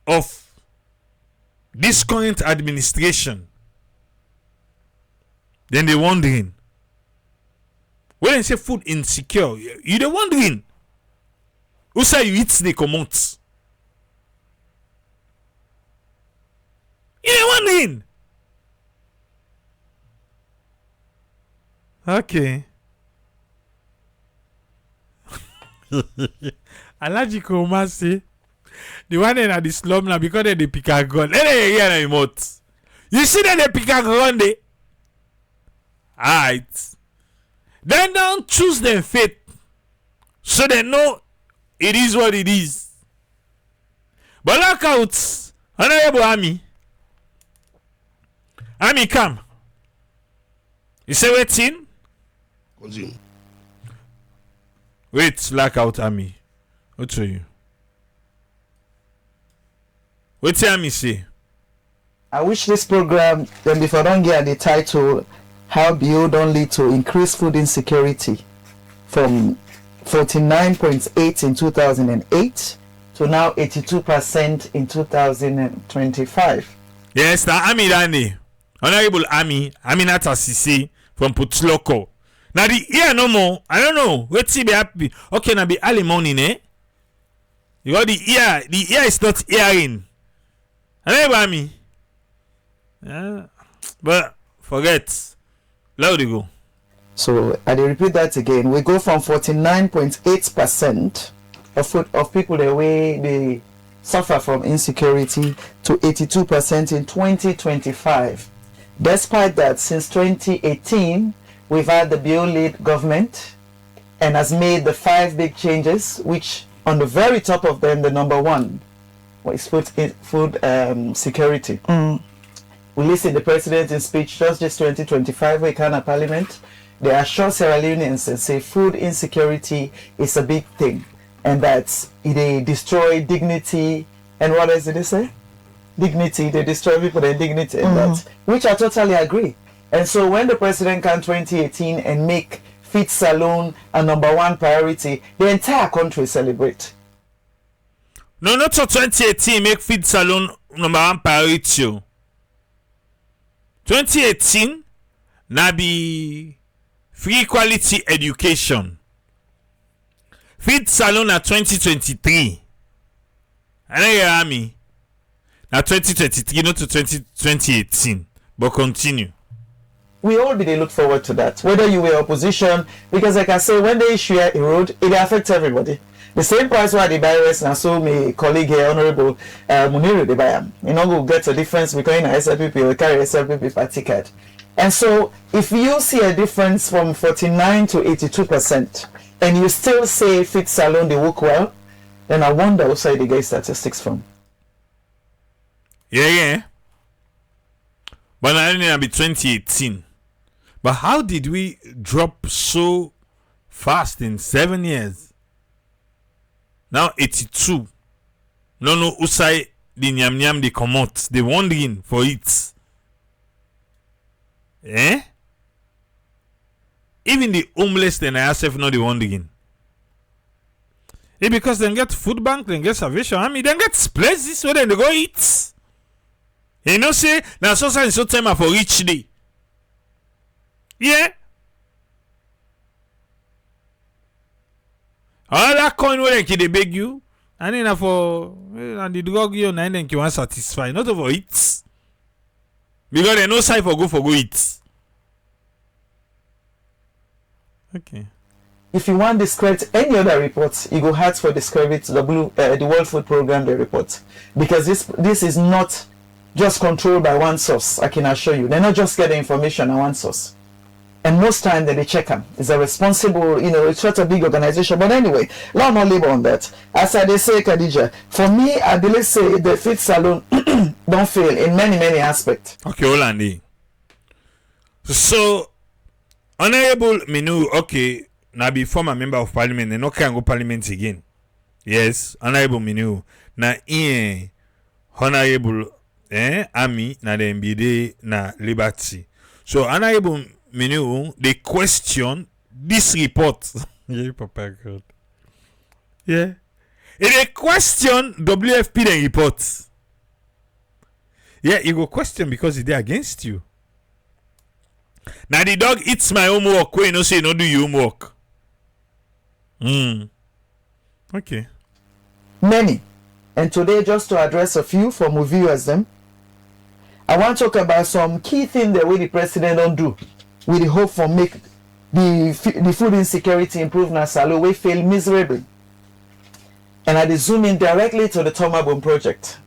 of this current administration. Then they wondering when they say food insecure, you they wondering who say you eat the commons. You they wondering. Okay. Allergical mercy. The one in the slum now because they pick a gun. They hear the remote. You see that they pick a gun there? Alright. Then don't choose them faith. So they know it is what it is. But look out, Honorable Army. Army come. You say waiting? Continue. Wait, lock out Army. What to you? What Army say? I wish this program, then before I don't get the title, how BO don't lead to increased food insecurity from 49.8 in 2008 to now 82% in 2025. Yes, the Army Danny. Honorable Army, Aminata Sisi from Putloko. Now the ear no more. I don't know. Wait till be happy. Okay, now be early morning, eh? You got the ear. The ear is not hearing. Honorable Army. Yeah. But forget. Loud you go. So I repeat that again. We go from 49.8% of people the way they suffer from insecurity to 82% in 2025. Despite that, since 2018, we've had the BO-led government and has made the 5 big changes, which on the very top of them, the number one is food security. We listen to the president in speech just 2025, we can at parliament. They assure Sierra Leoneans and say food insecurity is a big thing and that they destroy dignity and what else did they say? Dignity, they destroy people their dignity and that, which I totally agree. And so when the president came 2018 and make Feed Salon a number one priority, the entire country celebrate. No, not so 2018 make Feed Salon number one priority. 2018 na be free quality education. Feed Salon na 2023. I know you hear me. Na 2023, not to 2018. But continue. We all they look forward to that. Whether you were opposition, because like I say, when the issue erode, it affects everybody. The same price why they buy rest now, so my colleague here, Honorable Muniru, they buy them. You know, we'll get a difference between a SLPP or carry SLPP party card. And so, if you see a difference from 49 to 82%, and you still say fit salon they work well, then I wonder outside they get statistics from. Yeah. But I only be 2018. But how did we drop so fast in 7 years? Now 82. No, usai the nyam they come out. They wondering for it. Even the homeless then ourselves not the wondering. Because they get food bank, they get Salvation Army, they get places where they go eat. You know, say, now so time for each day. Yeah. All that coin where they beg you, and then for and the drug you and then you want satisfy, not for it. Because they no side for go eat. Okay. If you want to discredit any other reports, you go hard for discredit the World Food Program they report, because this is not just controlled by one source. I can assure you, they're not just getting information on one source, and most time they check them. It's a responsible, it's such a big organization. But anyway, let me labor on that. As I say, Khadija, for me, I believe say the fit salon don't fail in many aspects. Okay, hold on. So, Honorable Minu, okay. Now be former member of parliament and no can go parliament again. Yes, Honorable Minu. Now Honorable Army na the MBD na Liberty. So Honorable Minu, they question this report. Yeah, Papa God. Yeah. They question WFP the report. Yeah, you go question because they're against you. Now the dog eats my homework when you say no do your homework. Okay. Many. And today, just to address a few from viewers them, I want to talk about some key things that the president don't do with the hope for make the food insecurity improve na salo we fail miserably. And I zoom in directly to the Tomabone project.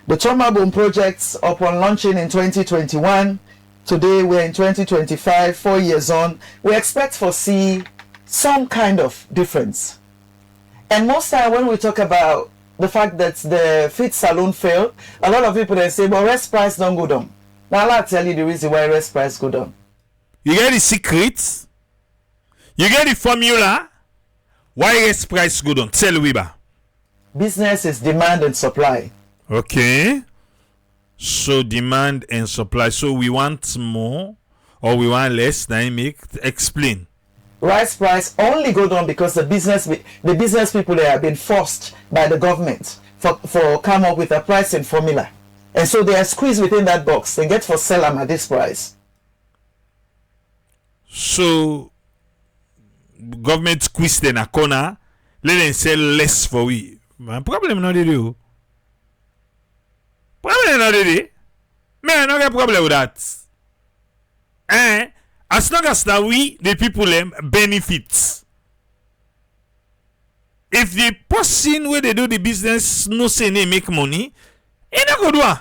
The Tomabone projects upon launching in 2021, today we're in 2025, 4 years on, we expect to see some kind of difference. And most time when we talk about the fact that the fit salon failed, a lot of people they say, well, rest price don't go down. Now I'll tell you the reason why rest price go down. You get the secrets, you get the formula, why rest price go down. Tell Weber. Business is demand and supply. Okay. So demand and supply. So we want more or we want less. Explain. Rice price only go down because the business people they have been forced by the government for come up with a pricing formula, and so they are squeezed within that box. They get for sell them at this price. So government squeeze in a corner, let them sell less for we. My problem not they do. Problem not they. Me I no get problem with that. As long as that we, the people, benefits. If the person where they do the business no say they make money, it not go do it.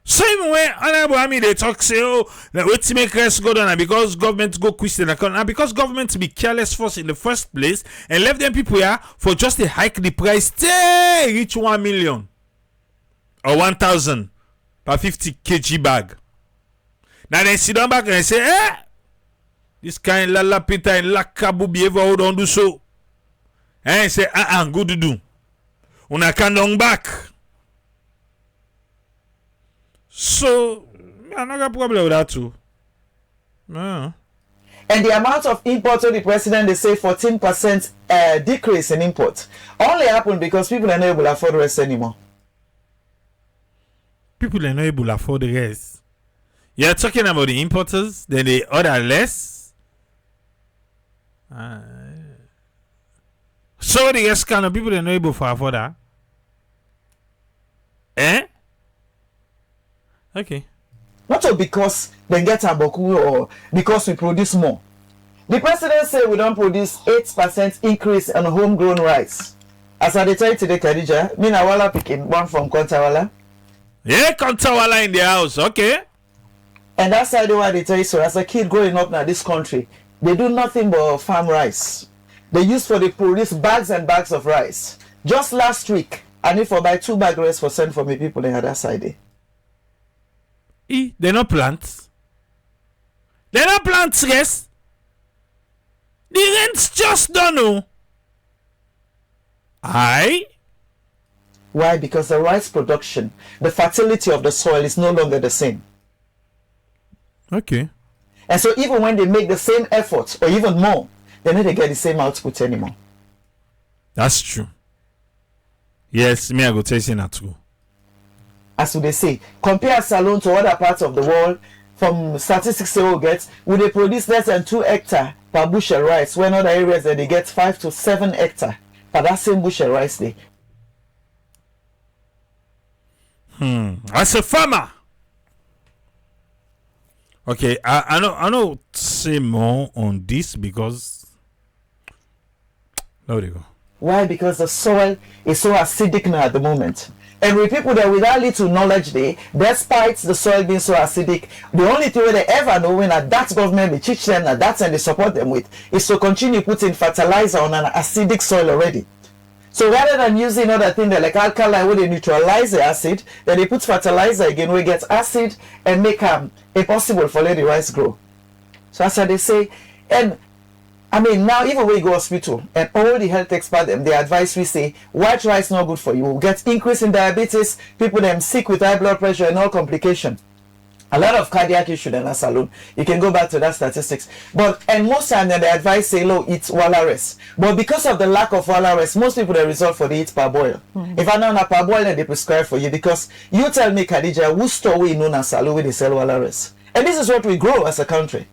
Same way, Honorable they talk say, oh, let's make rest go down because government go question account, and because government be careless first in the first place and left them people here for just to hike the price till reach 1 million or 1,000 per 50 kg bag. Now they sit down back and say, this kind of la pita and la kabu behavior hold on do so. And say, good to do. Una can long back. So, I don't got problem with that too. No. And the amount of import to the president, they say 14% decrease in import. Only happened because people are not able to afford the rest anymore. People are not able to afford the rest. You're talking about the importers, then they order less. So the rest kind of people are not able to afford that. Okay. Not all because they get a boku or because we produce more. The president said we don't produce 8% increase on homegrown rice. As I tell you today, Khadija, me na wala picking one from Kontawala. Yeah, Kontawala in the house, okay. And that's how they tell you so. As a kid growing up now, this country, they do nothing but farm rice. They use for the produce bags and bags of rice. Just last week, I need for buy 2 bag rice for send for me people in other side. They not plant. They not plant rice. The rent's just done. No. Aye. Why? Because the rice production, the fertility of the soil is no longer the same. Okay. And so even when they make the same effort or even more, they need to get the same output anymore. That's true. Yes, me I go tell you that too. As they say, compare Salone to other parts of the world. From statistics they will get, will they produce less than 2 hectares per bushel rice, when other areas that they get 5 to 7 hectares for that same bushel rice day. As a farmer. Okay, I know say more on this because there we go. Why? Because the soil is so acidic now at the moment. And with people that without little knowledge there, despite the soil being so acidic, the only thing they ever know when that government will teach them that that's and they support them with is to continue putting fertilizer on an acidic soil already. So rather than using other things like alkali where they neutralize the acid, then they put fertilizer again where it gets acid and make impossible for let the rice grow. So that's how they say. And I mean, now even when you go hospital and all the health experts them, they advise we say white rice not good for you. We'll get increase in diabetes, people them sick with high blood pressure and all complication. A lot of cardiac issue in a salon. You can go back to that statistics. But and most time they advise say low eat walrus. But because of the lack of walrus, most people they result for the eat parboil. If I know na parboil, then they prescribe for you because you tell me Khadija, who store we know na salon where they sell walrus. And this is what we grow as a country.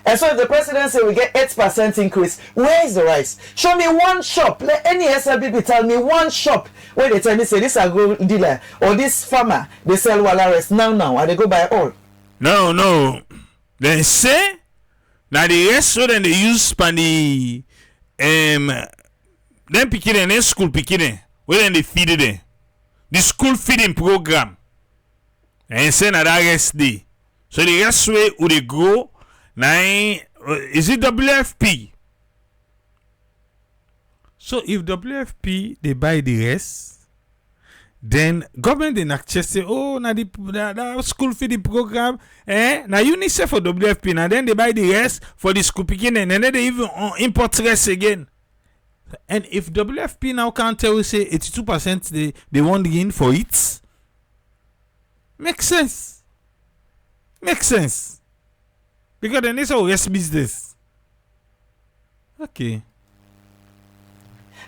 And so if the president say we get 8% increase, where is the rice? Show me one shop. Let any SLBP tell me one shop where they tell me say this agro dealer or this farmer they sell walrus now and they go buy all. No. They say now the rest so then they use span the them picking and school picking where then they feed it. The school feeding program. And say na that rest day. So the rest way would they grow. Now, is it WFP? So if WFP they buy the rest, then government they not just say, oh, now the school feeding program, now UNICEF for WFP, now then they buy the rest for the school picking, and then they even import rest again. And if WFP now can't tell you say 82% they want gain for it, makes sense. Because then it's all rest business. Okay.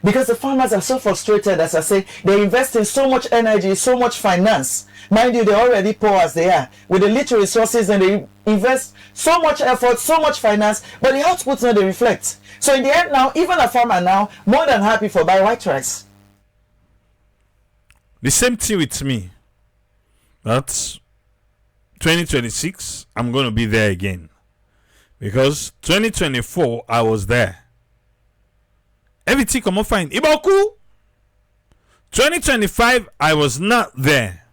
Because the farmers are so frustrated, as I say, they invest in so much energy, so much finance. Mind you, they're already poor as they are. With the little resources, and they invest so much effort, so much finance, but the outputs not they reflect. So in the end now, even a farmer now, more than happy for buy white rice. The same thing with me. That's 2026, I'm going to be there again. Because 2024, I was there. Everything come up fine. Iboku. 2025, I was not there.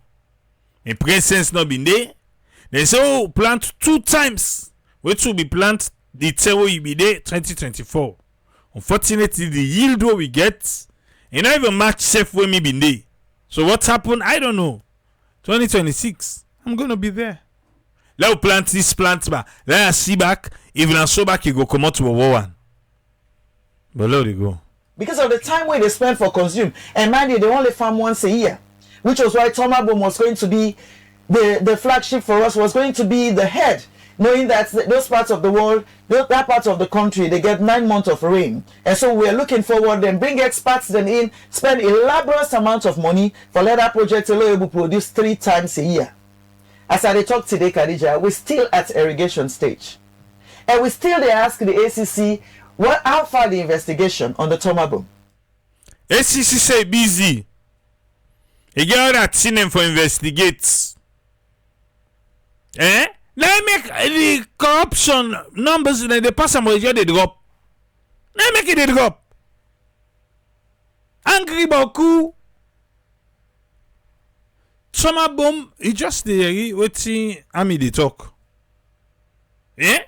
In presence not been there. They say, oh, plant 2 times. Which will be plant the table you be there 2024. Unfortunately, the yield what we get, and not even match safe when me been there. So what happened? I don't know. 2026, I'm gonna be there. Let us plant this plant back. Let us see back. Even I so back, you go come out to a war one. But let it go. Because of the time where they spend for consume. And mind you, they only farm once a year. Which was why Tomabom was going to be the flagship for us, was going to be the head. Knowing that those parts of the world, that part of the country, they get 9 months of rain. And so we're looking forward, then bring experts then in, spend elaborate amount of money for let that project to produce 3 times a year. As I talk today, Khadija, we're still at irrigation stage. And we still they ask the ACC how far the investigation on the Tomabom. ACC say busy. You get that seen them for investigates. Let make the corruption numbers in the percentage they drop. Let make it drop. Angry beaucoup. Tomabom, he just the waiting. Ami they talk. Yeah.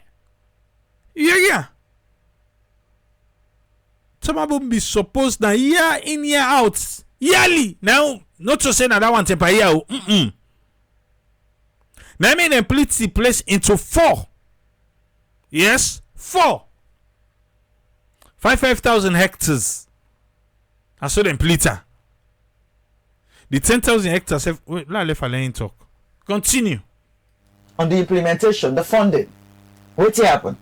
some of them be supposed na year in year out yearly. Now not to say that one per year. Now I mean them split the place into 4. Yes, 4. 5,000 hectares. I saw them splitter. The 10,000 hectares. Wait, let me talk. Continue. On the implementation, the funding, what happen?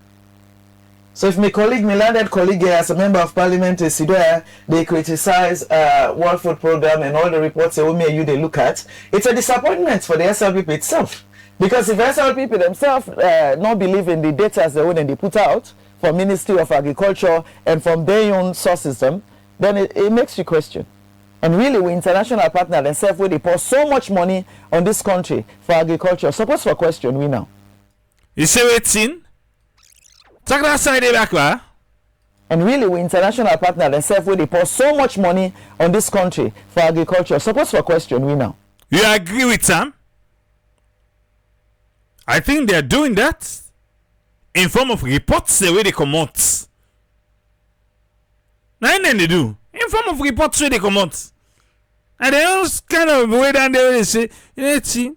So if my landed colleague here as a member of parliament is there, they criticize World Food Program and all the reports that me and you they look at, it's a disappointment for the SLPP itself. Because if SLPP themselves not believe in the data as they put out from Ministry of Agriculture and from their own sources, then it makes you question. And really, we international partner themselves where they pour so much money on this country for agriculture. Suppose for question we now. You say what's in? Talk that side back, and really, we international partner themselves where they pour so much money on this country for agriculture. Suppose for question we now. You agree with them? I think they are doing that in form of reports the way they come out. Now then they do. In form of reports where they come out. And they all kind of way down there they say, you know, see,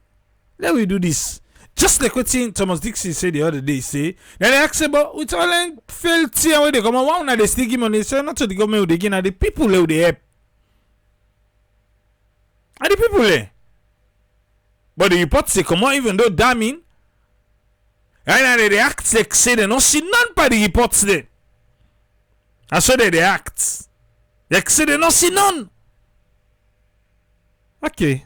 let we do this. Just like what Thomas Dixon said the other day, say, then they ask about with all them failed team where they come out, one they still give money, say not to the government who they give, the people who they help. And the people there. But the reports they come out, even though damning, and they act like say they don't see none by the reports there. And so they act. They say they don't see none. Okay.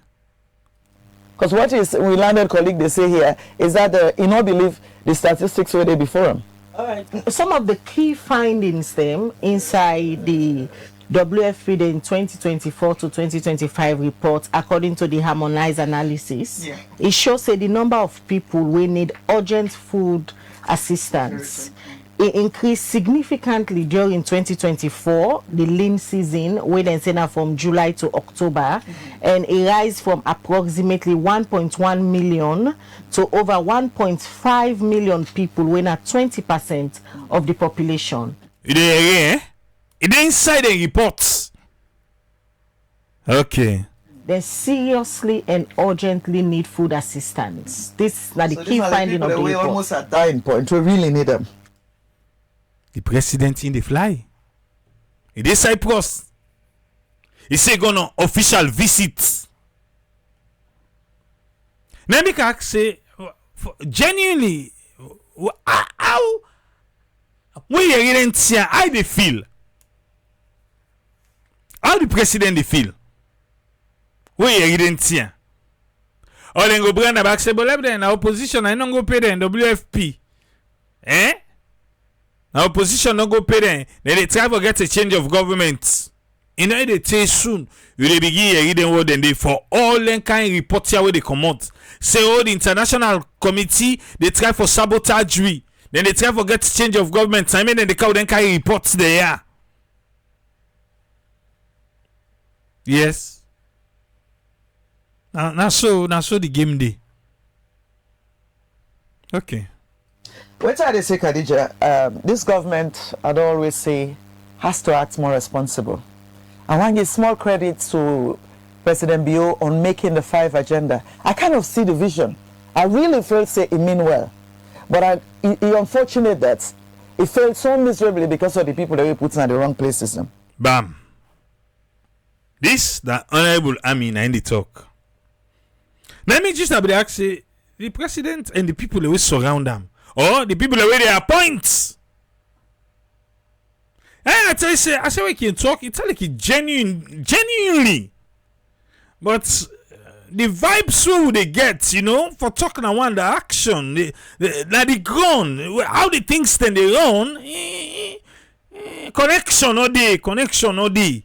Because what is we landed colleague they say here is that you not believe the statistics were there before them. All right. Some of the key findings them inside the WFP in 2024 to 2025 report, according to the harmonized analysis, it shows that the number of people who need urgent food assistance it increased significantly during 2024, the lean season, where they say now from July to October, and it rise from approximately 1.1 million to over 1.5 million people, when at 20% of the population. It inside the reports. Okay. They seriously and urgently need food assistance. This is the key finding of the report. Almost at dying point. We really need them. The president in the fly. It is Cyprus. He say gonna official visit. Now they can say genuinely how when you didn't see how they feel. How the president they feel. When you didn't see. Or then go bring the back say but in opposition I don't go pay the WFP. Eh? Now opposition don't go pay them. Then they try to get a change of government. You know they say soon. You they begin reading what they for all them kind of reports here where they come out. Say all the international committee they try for sabotage we. Then they try for get change of government. I mean then they call them kind of reports there. Yes. Now so the game day. Okay. What I say, Khadija, this government, I'd always say, has to act more responsible. I want to give small credit to President Bio on making the 5 agenda. I kind of see the vision. I really feel say it mean well. But it's unfortunate that it failed so miserably because of the people that we put in the wrong places. Bam. This, the Honorable Amin, in the talk. Let me just ask the president and the people that will surround them. Or the people where they appoint. And I say we can talk. It's like it genuinely. But the vibes who they get, you know, for talking about the action, the ground, how the things stand they run, connection or the.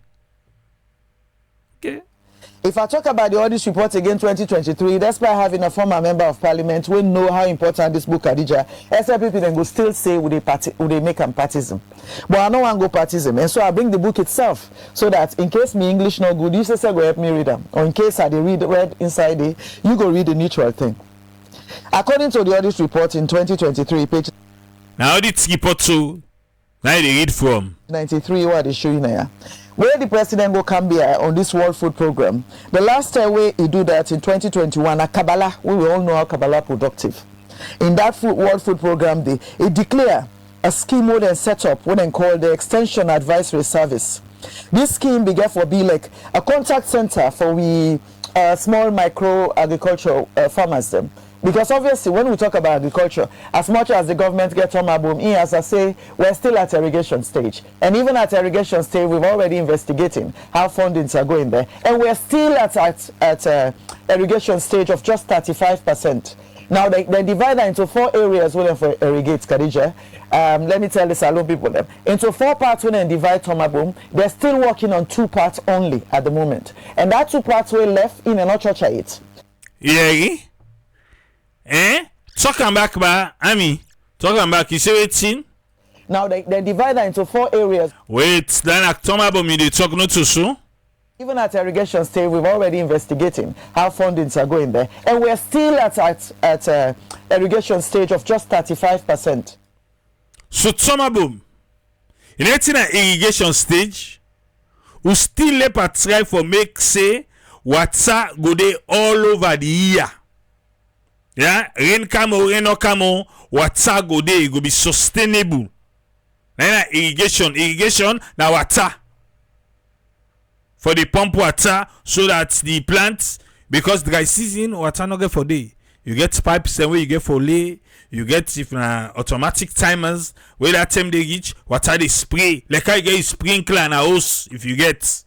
Okay. If I talk about the audit report again 2023, despite having a former member of parliament, we know how important this book Khadija. SLPP then go still say would they make them partisan. But I don't want to go partisan. And so I bring the book itself so that in case me English no good, you say go help me read them. Or in case I read inside it, you go read the neutral thing. According to the audit report in 2023, page now audit report too. Now they read from 93 what they show you now. Where the president go come here on this World Food Program. The last time we do that in 2021, a Kabbalah, we will all know how Kabbalah productive. In that World Food Program, it declare a scheme what they set up, what they call the Extension Advisory Service. This scheme began for be like a contact center for we small micro agricultural farmers them. Because obviously when we talk about agriculture, as much as the government gets on my boom, as I say, we're still at irrigation stage. And even at irrigation stage, we've already investigating how fundings are going there. And we're still at irrigation stage of just 35%. Now they divide that into 4 areas when for irrigate Khadija. Let me tell the Salon people them. Into 4 parts when they divide Tomaboom, they're still working on 2 parts only at the moment. And that 2 parts were left in an church it. Yeah. Talking back, talking back, you say waiting. Now they divide that into 4 areas. Wait, then Tomaboom you dey talk not too soon. Even at irrigation stage, we've already investigating how fundings are going there. And we're still at irrigation stage of just 35%. So Tomaboom, in an irrigation stage, we still let a try for make say water go there all over the year. Yeah, rain come or rain no come, water go there, it go be sustainable. Now irrigation, now water. For the pump water so that the plants, because dry season water no get for day. You get pipes and where you get for lay, you get if automatic timers where that time they reach water they spray. Like I get sprinkler and a hose if you get.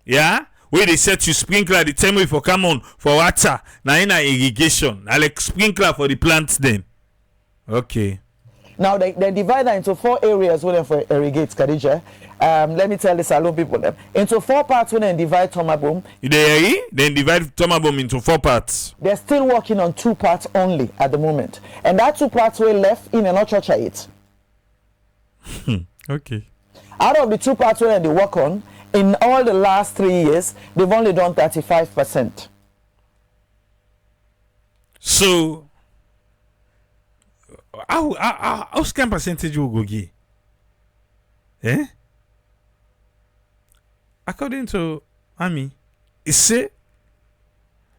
Yeah? Where they set you sprinkler the time way for come on for water. Now in irrigation. I like sprinkler for the plants then. Okay. Now they divide that into 4 areas when they for irrigate Khadija. Let me tell the Salon people them. Into 4 parts when they divide Tomaboom. Then divide Tomaboom into 4 parts. They're still working on 2 parts only at the moment. And that 2 parts were left in an church it. Okay. Out of the 2 parts when they work on, in all the last 3 years, they've only done 35%. So how scan percentage will go give? According to Ami, it say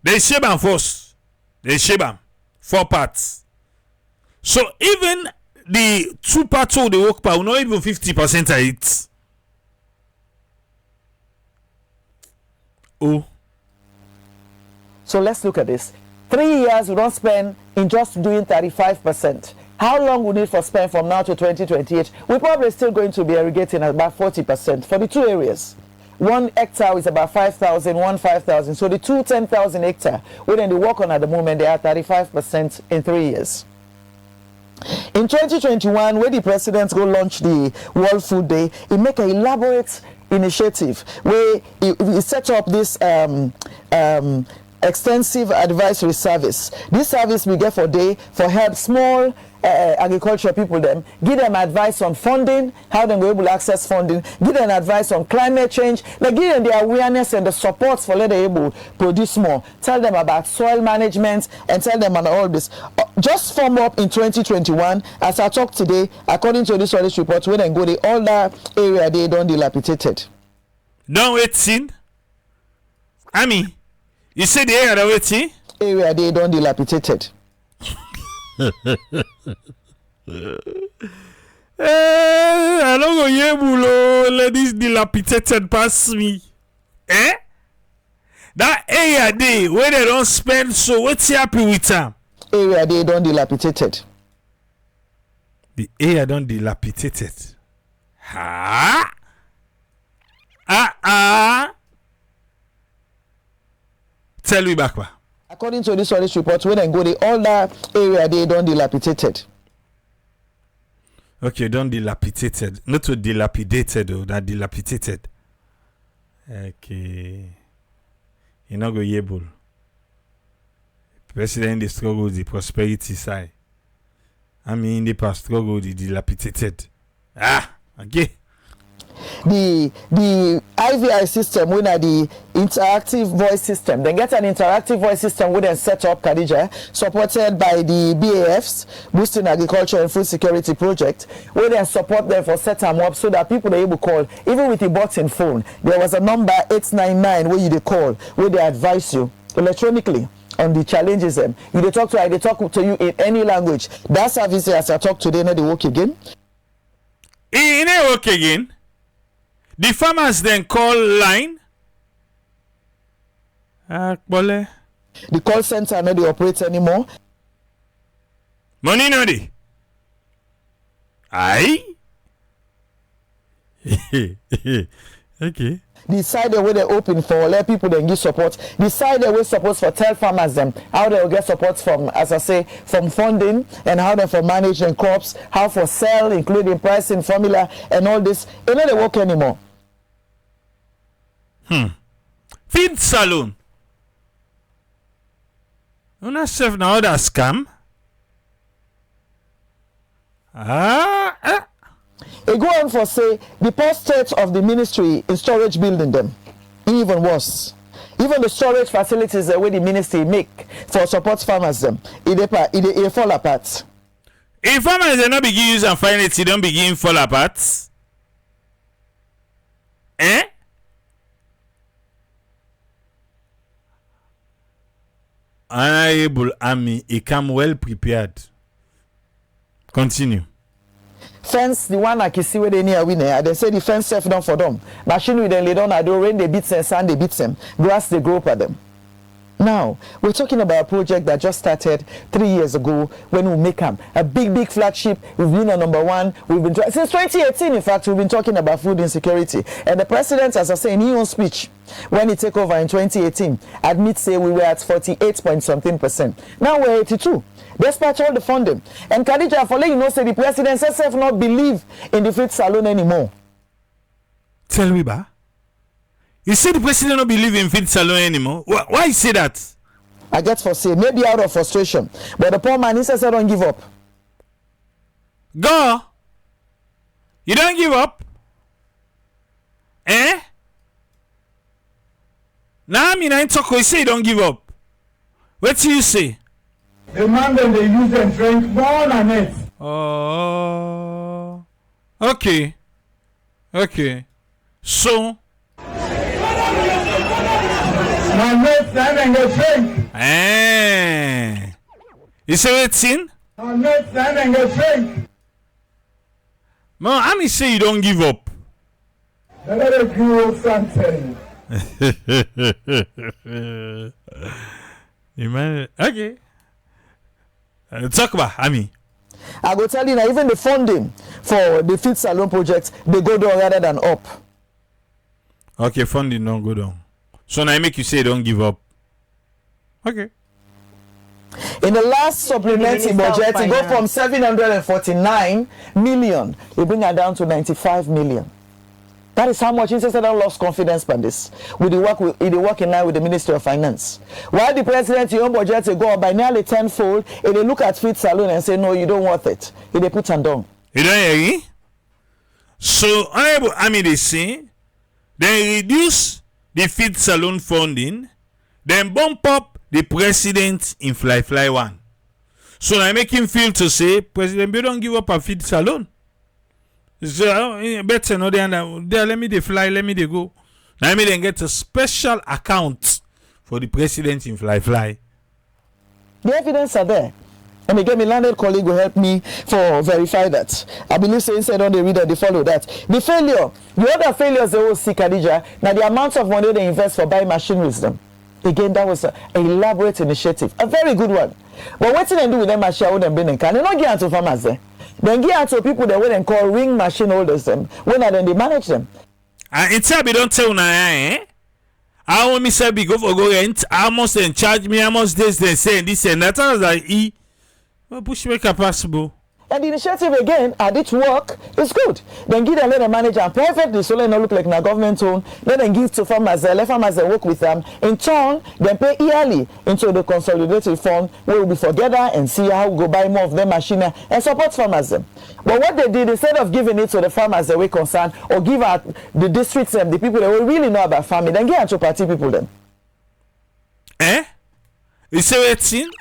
they shape them first. They shape them 4 parts. So even the 2 parts of the work part, not even 50% of it. Oh. So let's look at this. 3 years we don't spend in just doing 35%. How long we need for spend from now to 2028? We're probably still going to be irrigating at about 40% for the 2 areas. 1 hectare is about 5,000, 5,000. So the 10,000 hectare, we then they work on at the moment, they are 35% in 3 years. In 2021, when the president go launch the World Food Day, he make an elaborate initiative where he set up this extensive advisory service. This service we get for day for help small agriculture people them, give them advice on funding, how they go able to access funding, give them advice on climate change, like give them the awareness and the support for let them able to produce more. Tell them about soil management and tell them on all this. Just form up in 2021, as I talk today, according to this report, when they go the all that area they don't dilapidated. Don't wait, I mean, you said the area that waiting? Area they don't dilapidated. I don't go able let this dilapidated pass me. That area day where they don't spend, so what's happy with them? Area they don't dilapidated. The area don't dilapidated. Ha? Tell me back. According to this report, when they go the all that area they don't dilapidated. Okay, don't dilapidated. Not to dilapidated though, that dilapidated. Okay. You not go able. President the struggle with the prosperity side. I mean the past struggle with the dilapidated. Okay. the IVI system, when the interactive voice system, they get an interactive voice system with them set up, Khadija, supported by the BAFs, Boosting Agriculture and Food Security Project, where they support them for set them up so that people are able to call, even with the button phone. There was a number 899 where they call, where they advise you electronically on the challenges them. If they talk to you in any language. That service as I talk today, now they work again. In a work again. The farmers then call line. The call center not they operate anymore. Money no dey. Aye. Okay. The side where they open for let people then give support. The side where support for tell farmers them how they will get support from, as I say, from funding and how they for managing crops, how for sell, including pricing formula and all this. It not they work anymore. Feed saloon. Una chef na other scam. It go on for say the postage of the ministry in storage building them. Even worse. Even the storage facilities where the ministry make for support farmers them. It fall apart. If farmers they not begin use and find it, don't begin fall apart. Eh? Honorable Army, he come well prepared. Continue. Fence the one I can see where they near winner. They say the fence self done for them. Machine with them lay down. I do rain they beat them, sand they beat them, grass they grow up at them. Now we're talking about a project that just started 3 years ago when we make them a big flagship. We've been a number one. We've been since 2018. In fact, we've been talking about food insecurity. And the president, as I say in his own speech, when he took over in 2018, admits say we were at 48 point something %. Now we're 82. Despite all the funding. And Khadija, for letting you know, say the president herself not believe in the feed salon anymore. Tell me, ba. You say the president not believe in feed salon anymore? Why you say that? I get for say, maybe out of frustration. But the poor man, he says, I don't give up. Go. You don't give up? Eh? Now I mean, I talk, you say you don't give up. What do you say? The man that they use and drink more than it. Oh, okay. So, My mates then and they drink. You say what's in? My mates then and they drink. Man, I mean say you don't give up. They let it grow something. Okay. Talk about Ami. I go tell you now, even the funding for the feed salon project, they go down rather than up. Okay, funding don't go down. So now I make you say don't give up. Okay. In the last supplementary budget, it go from 749 million, they bring it down to 95 million. That is how much Institute lost confidence by this. With the work in line with the Ministry of Finance. While the president, your own budget to go up by nearly tenfold, if they look at feed salon and say, no, you don't want it. If they put them down. You don't hear me? So, Honorable Ami, they say, they reduce the feed salon funding, then bump up the president in fly one. So, I make him feel to say, President, you don't give up a feed salon. So better no there let me they fly, let me they go. Now I then get a special account for the president in fly. The evidence are there. And again, my landed colleague will help me for verify that. I believe so inside on the reader they follow that. The other failures they will see, Khadija, now the amount of money they invest for buying machine wisdom. Again, that was an elaborate initiative, a very good one. But what did they do with them machine with them being can they not get into farmers there? Then give out to people that when call ring machine holders them. When are then they manage them? It's a don't tell now, eh? I want me say big go rent. I must then charge me. I must this then say this and that. I was like, push make a possible. And the initiative again, at its work, is good. Then give them, let them manage and perfectly, so let them look like na government own. Let them give to farmers, let farmers work with them. In turn, then pay yearly into the consolidated fund, where we'll be together and see how we go buy more of them machinery and support farmers. But what they did, instead of giving it to the farmers that we concerned, or give out the districts and the people that we really know about farming, then give it to party people then. You say what thing?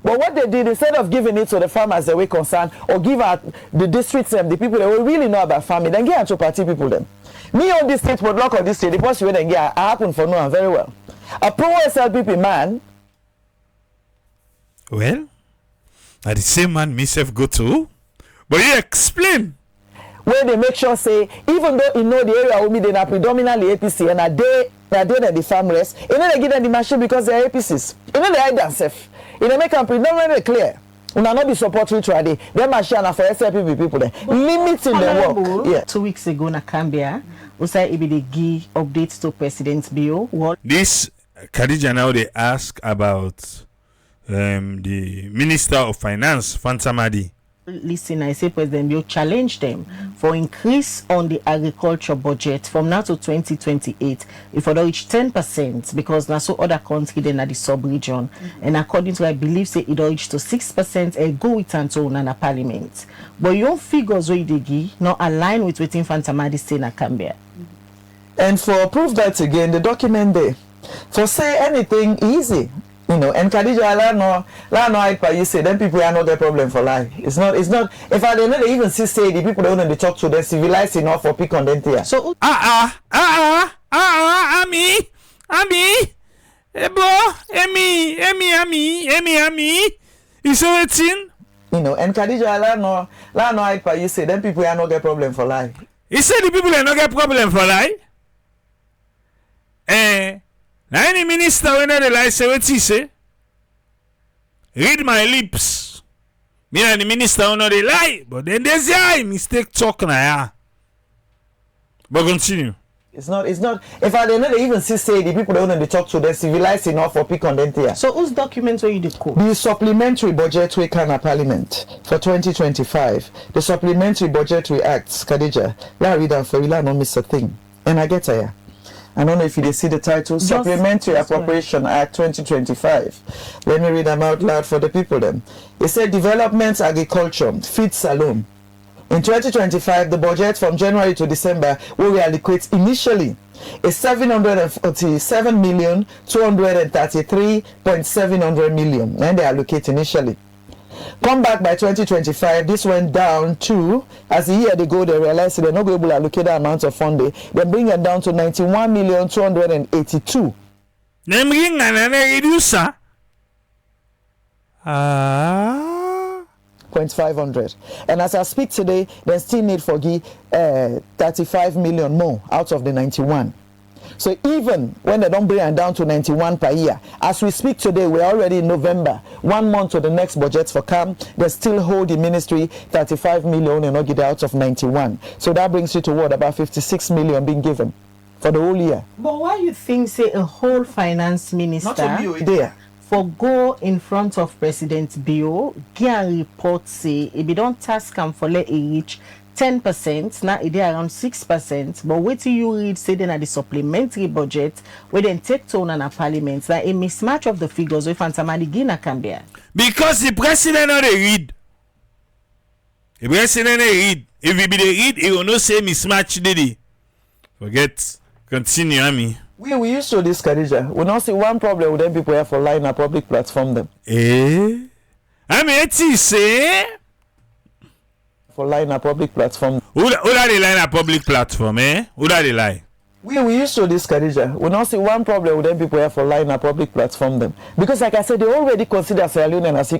But what they did, instead of giving it to the farmers that we concerned, or give out the districts and the people that we really know about farming, then give it to party people then. Me on this state, but look on this state, the person then get happen for no one very well. A pro SLPP man. Well, at the same man myself go to, but you explain. Where they make sure say, even though you know the area will be they are predominantly APC and a day the farmers, you know they give them the machine because they are APCs. You know they hide themselves. You know make them predominantly clear. You know not be supporting today. Them machine are for SLPP people then. Limiting the work. Yeah. 2 weeks ago na Cambia, we say it be the give updates to President Bio. What This Khadija now they ask about the Minister of Finance, Fantamadi. Listen, I say President Bio challenged them for increase on the agriculture budget from now to 2028 if it reach 10%, because now so other countries then at the sub-region, and according to I believe say it reach to 6% and go with Anton and a parliament. But your figures where they give not align with what Fantamadi say na Cambia. And for proof that again, the document there, for say anything easy. You know, and Khadija, la no, you say, then people are not the problem for life. It's not, if I don't know, they even see say the people don't know they talk to, they're civilized enough for pick on them here. So, Ami, Ebo, Emi, you say what thing? You know, and Khadija, la no, you say, then people are not the problem for life. You say the people are not get problem for life? Now any minister when they lie say what he say? Read my lips. Me and the minister when they lie, but then there's a mistake talk na ya. But continue. It's not. If I don't know, they even see say the people don't know they talk to, they're civilized enough for pick on them here. So whose documents were you the quote? The supplementary budgetary Ghana Parliament for 2025. The supplementary budgetary acts, Khadija. Let me read that for you. Let not miss a thing. And I get here. I don't know if you see the title, Supplementary Appropriation Act 2025. Let me read them out loud for the people then. It said Development Agriculture, Feed Salon. In 2025, the budget from January to December will reallocate initially is 747,233.700 million. And they allocate initially. Come back by 2025, this went down to, as the year they go, they realized they're not going to allocate that amount of funding. They bring it down to 91,282. They bring and reduce 0.500. And as I speak today, they still need for 35 million more out of the 91. So even when they don't bring it down to 91 per year, as we speak today, we're already in November, 1 month to the next budget for CAM, they still hold the ministry 35 million and not get out of 91. So that brings you to what, about 56 million being given for the whole year. But why you think say a whole finance minister there for go in front of President Bio, get a report say if you don't task him for let it reach 10%, now it is around 6%, but wait till you read say then at the supplementary budget where then take tone on a parliament, that a mismatch of the figures with Fantamadi Gina can be. Because the president not they read. The president they read. If he be the read, he will not say mismatch did he. Forget. Continue, Ami. We used to this, Khadija. We not see one problem with them people here for line a public platform them. I mean, it's say for line a public platform. Who that they line a public platform, Who that they lie? We used to this, Khadija. We not see one problem with them people here for line a public platform them. Because like I said, they already consider Sierra Leone as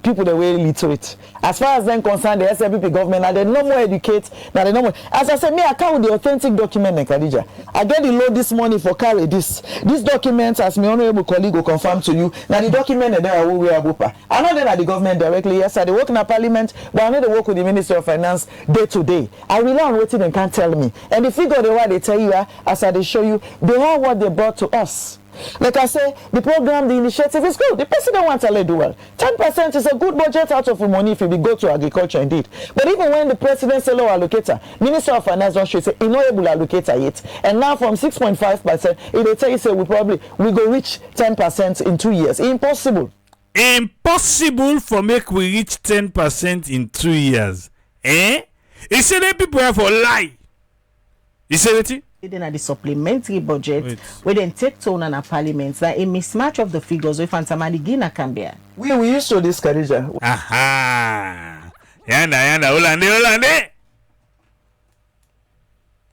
people that were illiterate. As far as them concerned, the SLPP government, now they no more educate, now they no more. As I said, me, I carry the authentic document, Khadija. I get the load this money for carry this. This document, as my honorable colleague will confirm to you, now the document and there we are Bupa. I know that the government directly, yes, they work in a parliament, but I know they work with the Ministry of Finance day to day. I rely on what they can't tell me. And the figure they tell you, as I show you, they are what they brought to us. Like I say, the program, the initiative is good. The president wants to do well. 10% is a good budget out of the money if we go to agriculture indeed. But even when the president say low allocator, Minister of Finance don't show say he not able allocator yet. And now from 6.5%, they tell you say we go reach 10% in 2 years. Impossible. Impossible for make we reach 10% in 2 years. Eh? He said that people have for lie. He said it? Then at the supplementary budget, we then take tone on our parliament that a mismatch of the figures with Fantamani Gina can be. We used to discourage her. Aha. Yanda, Olande.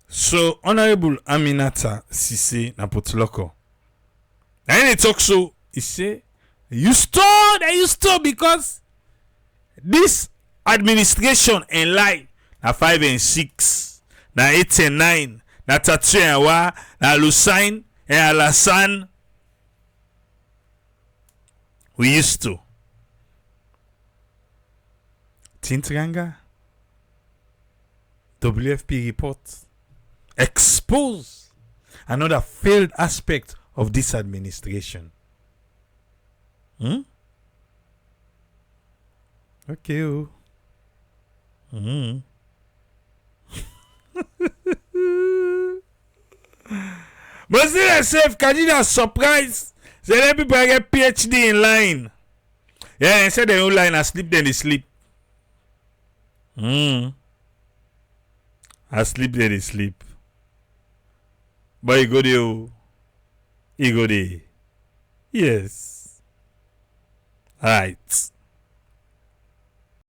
So, Honorable Aminata Sise Napotuloko. And he talk so, he say, you stole because this administration and lie na 5 and 6, na 8 and 9. Na Tatu and Wa, na Lusain and Alassane. We used to. Tintranga. WFP report expose another failed aspect of this administration. Okay. But still, I say, if Kadina surprise, say let people get PhD in line. Yeah, instead they don't line, I sleep, then they sleep. I sleep, then they sleep. But you go there. You go there. Yes. Alright.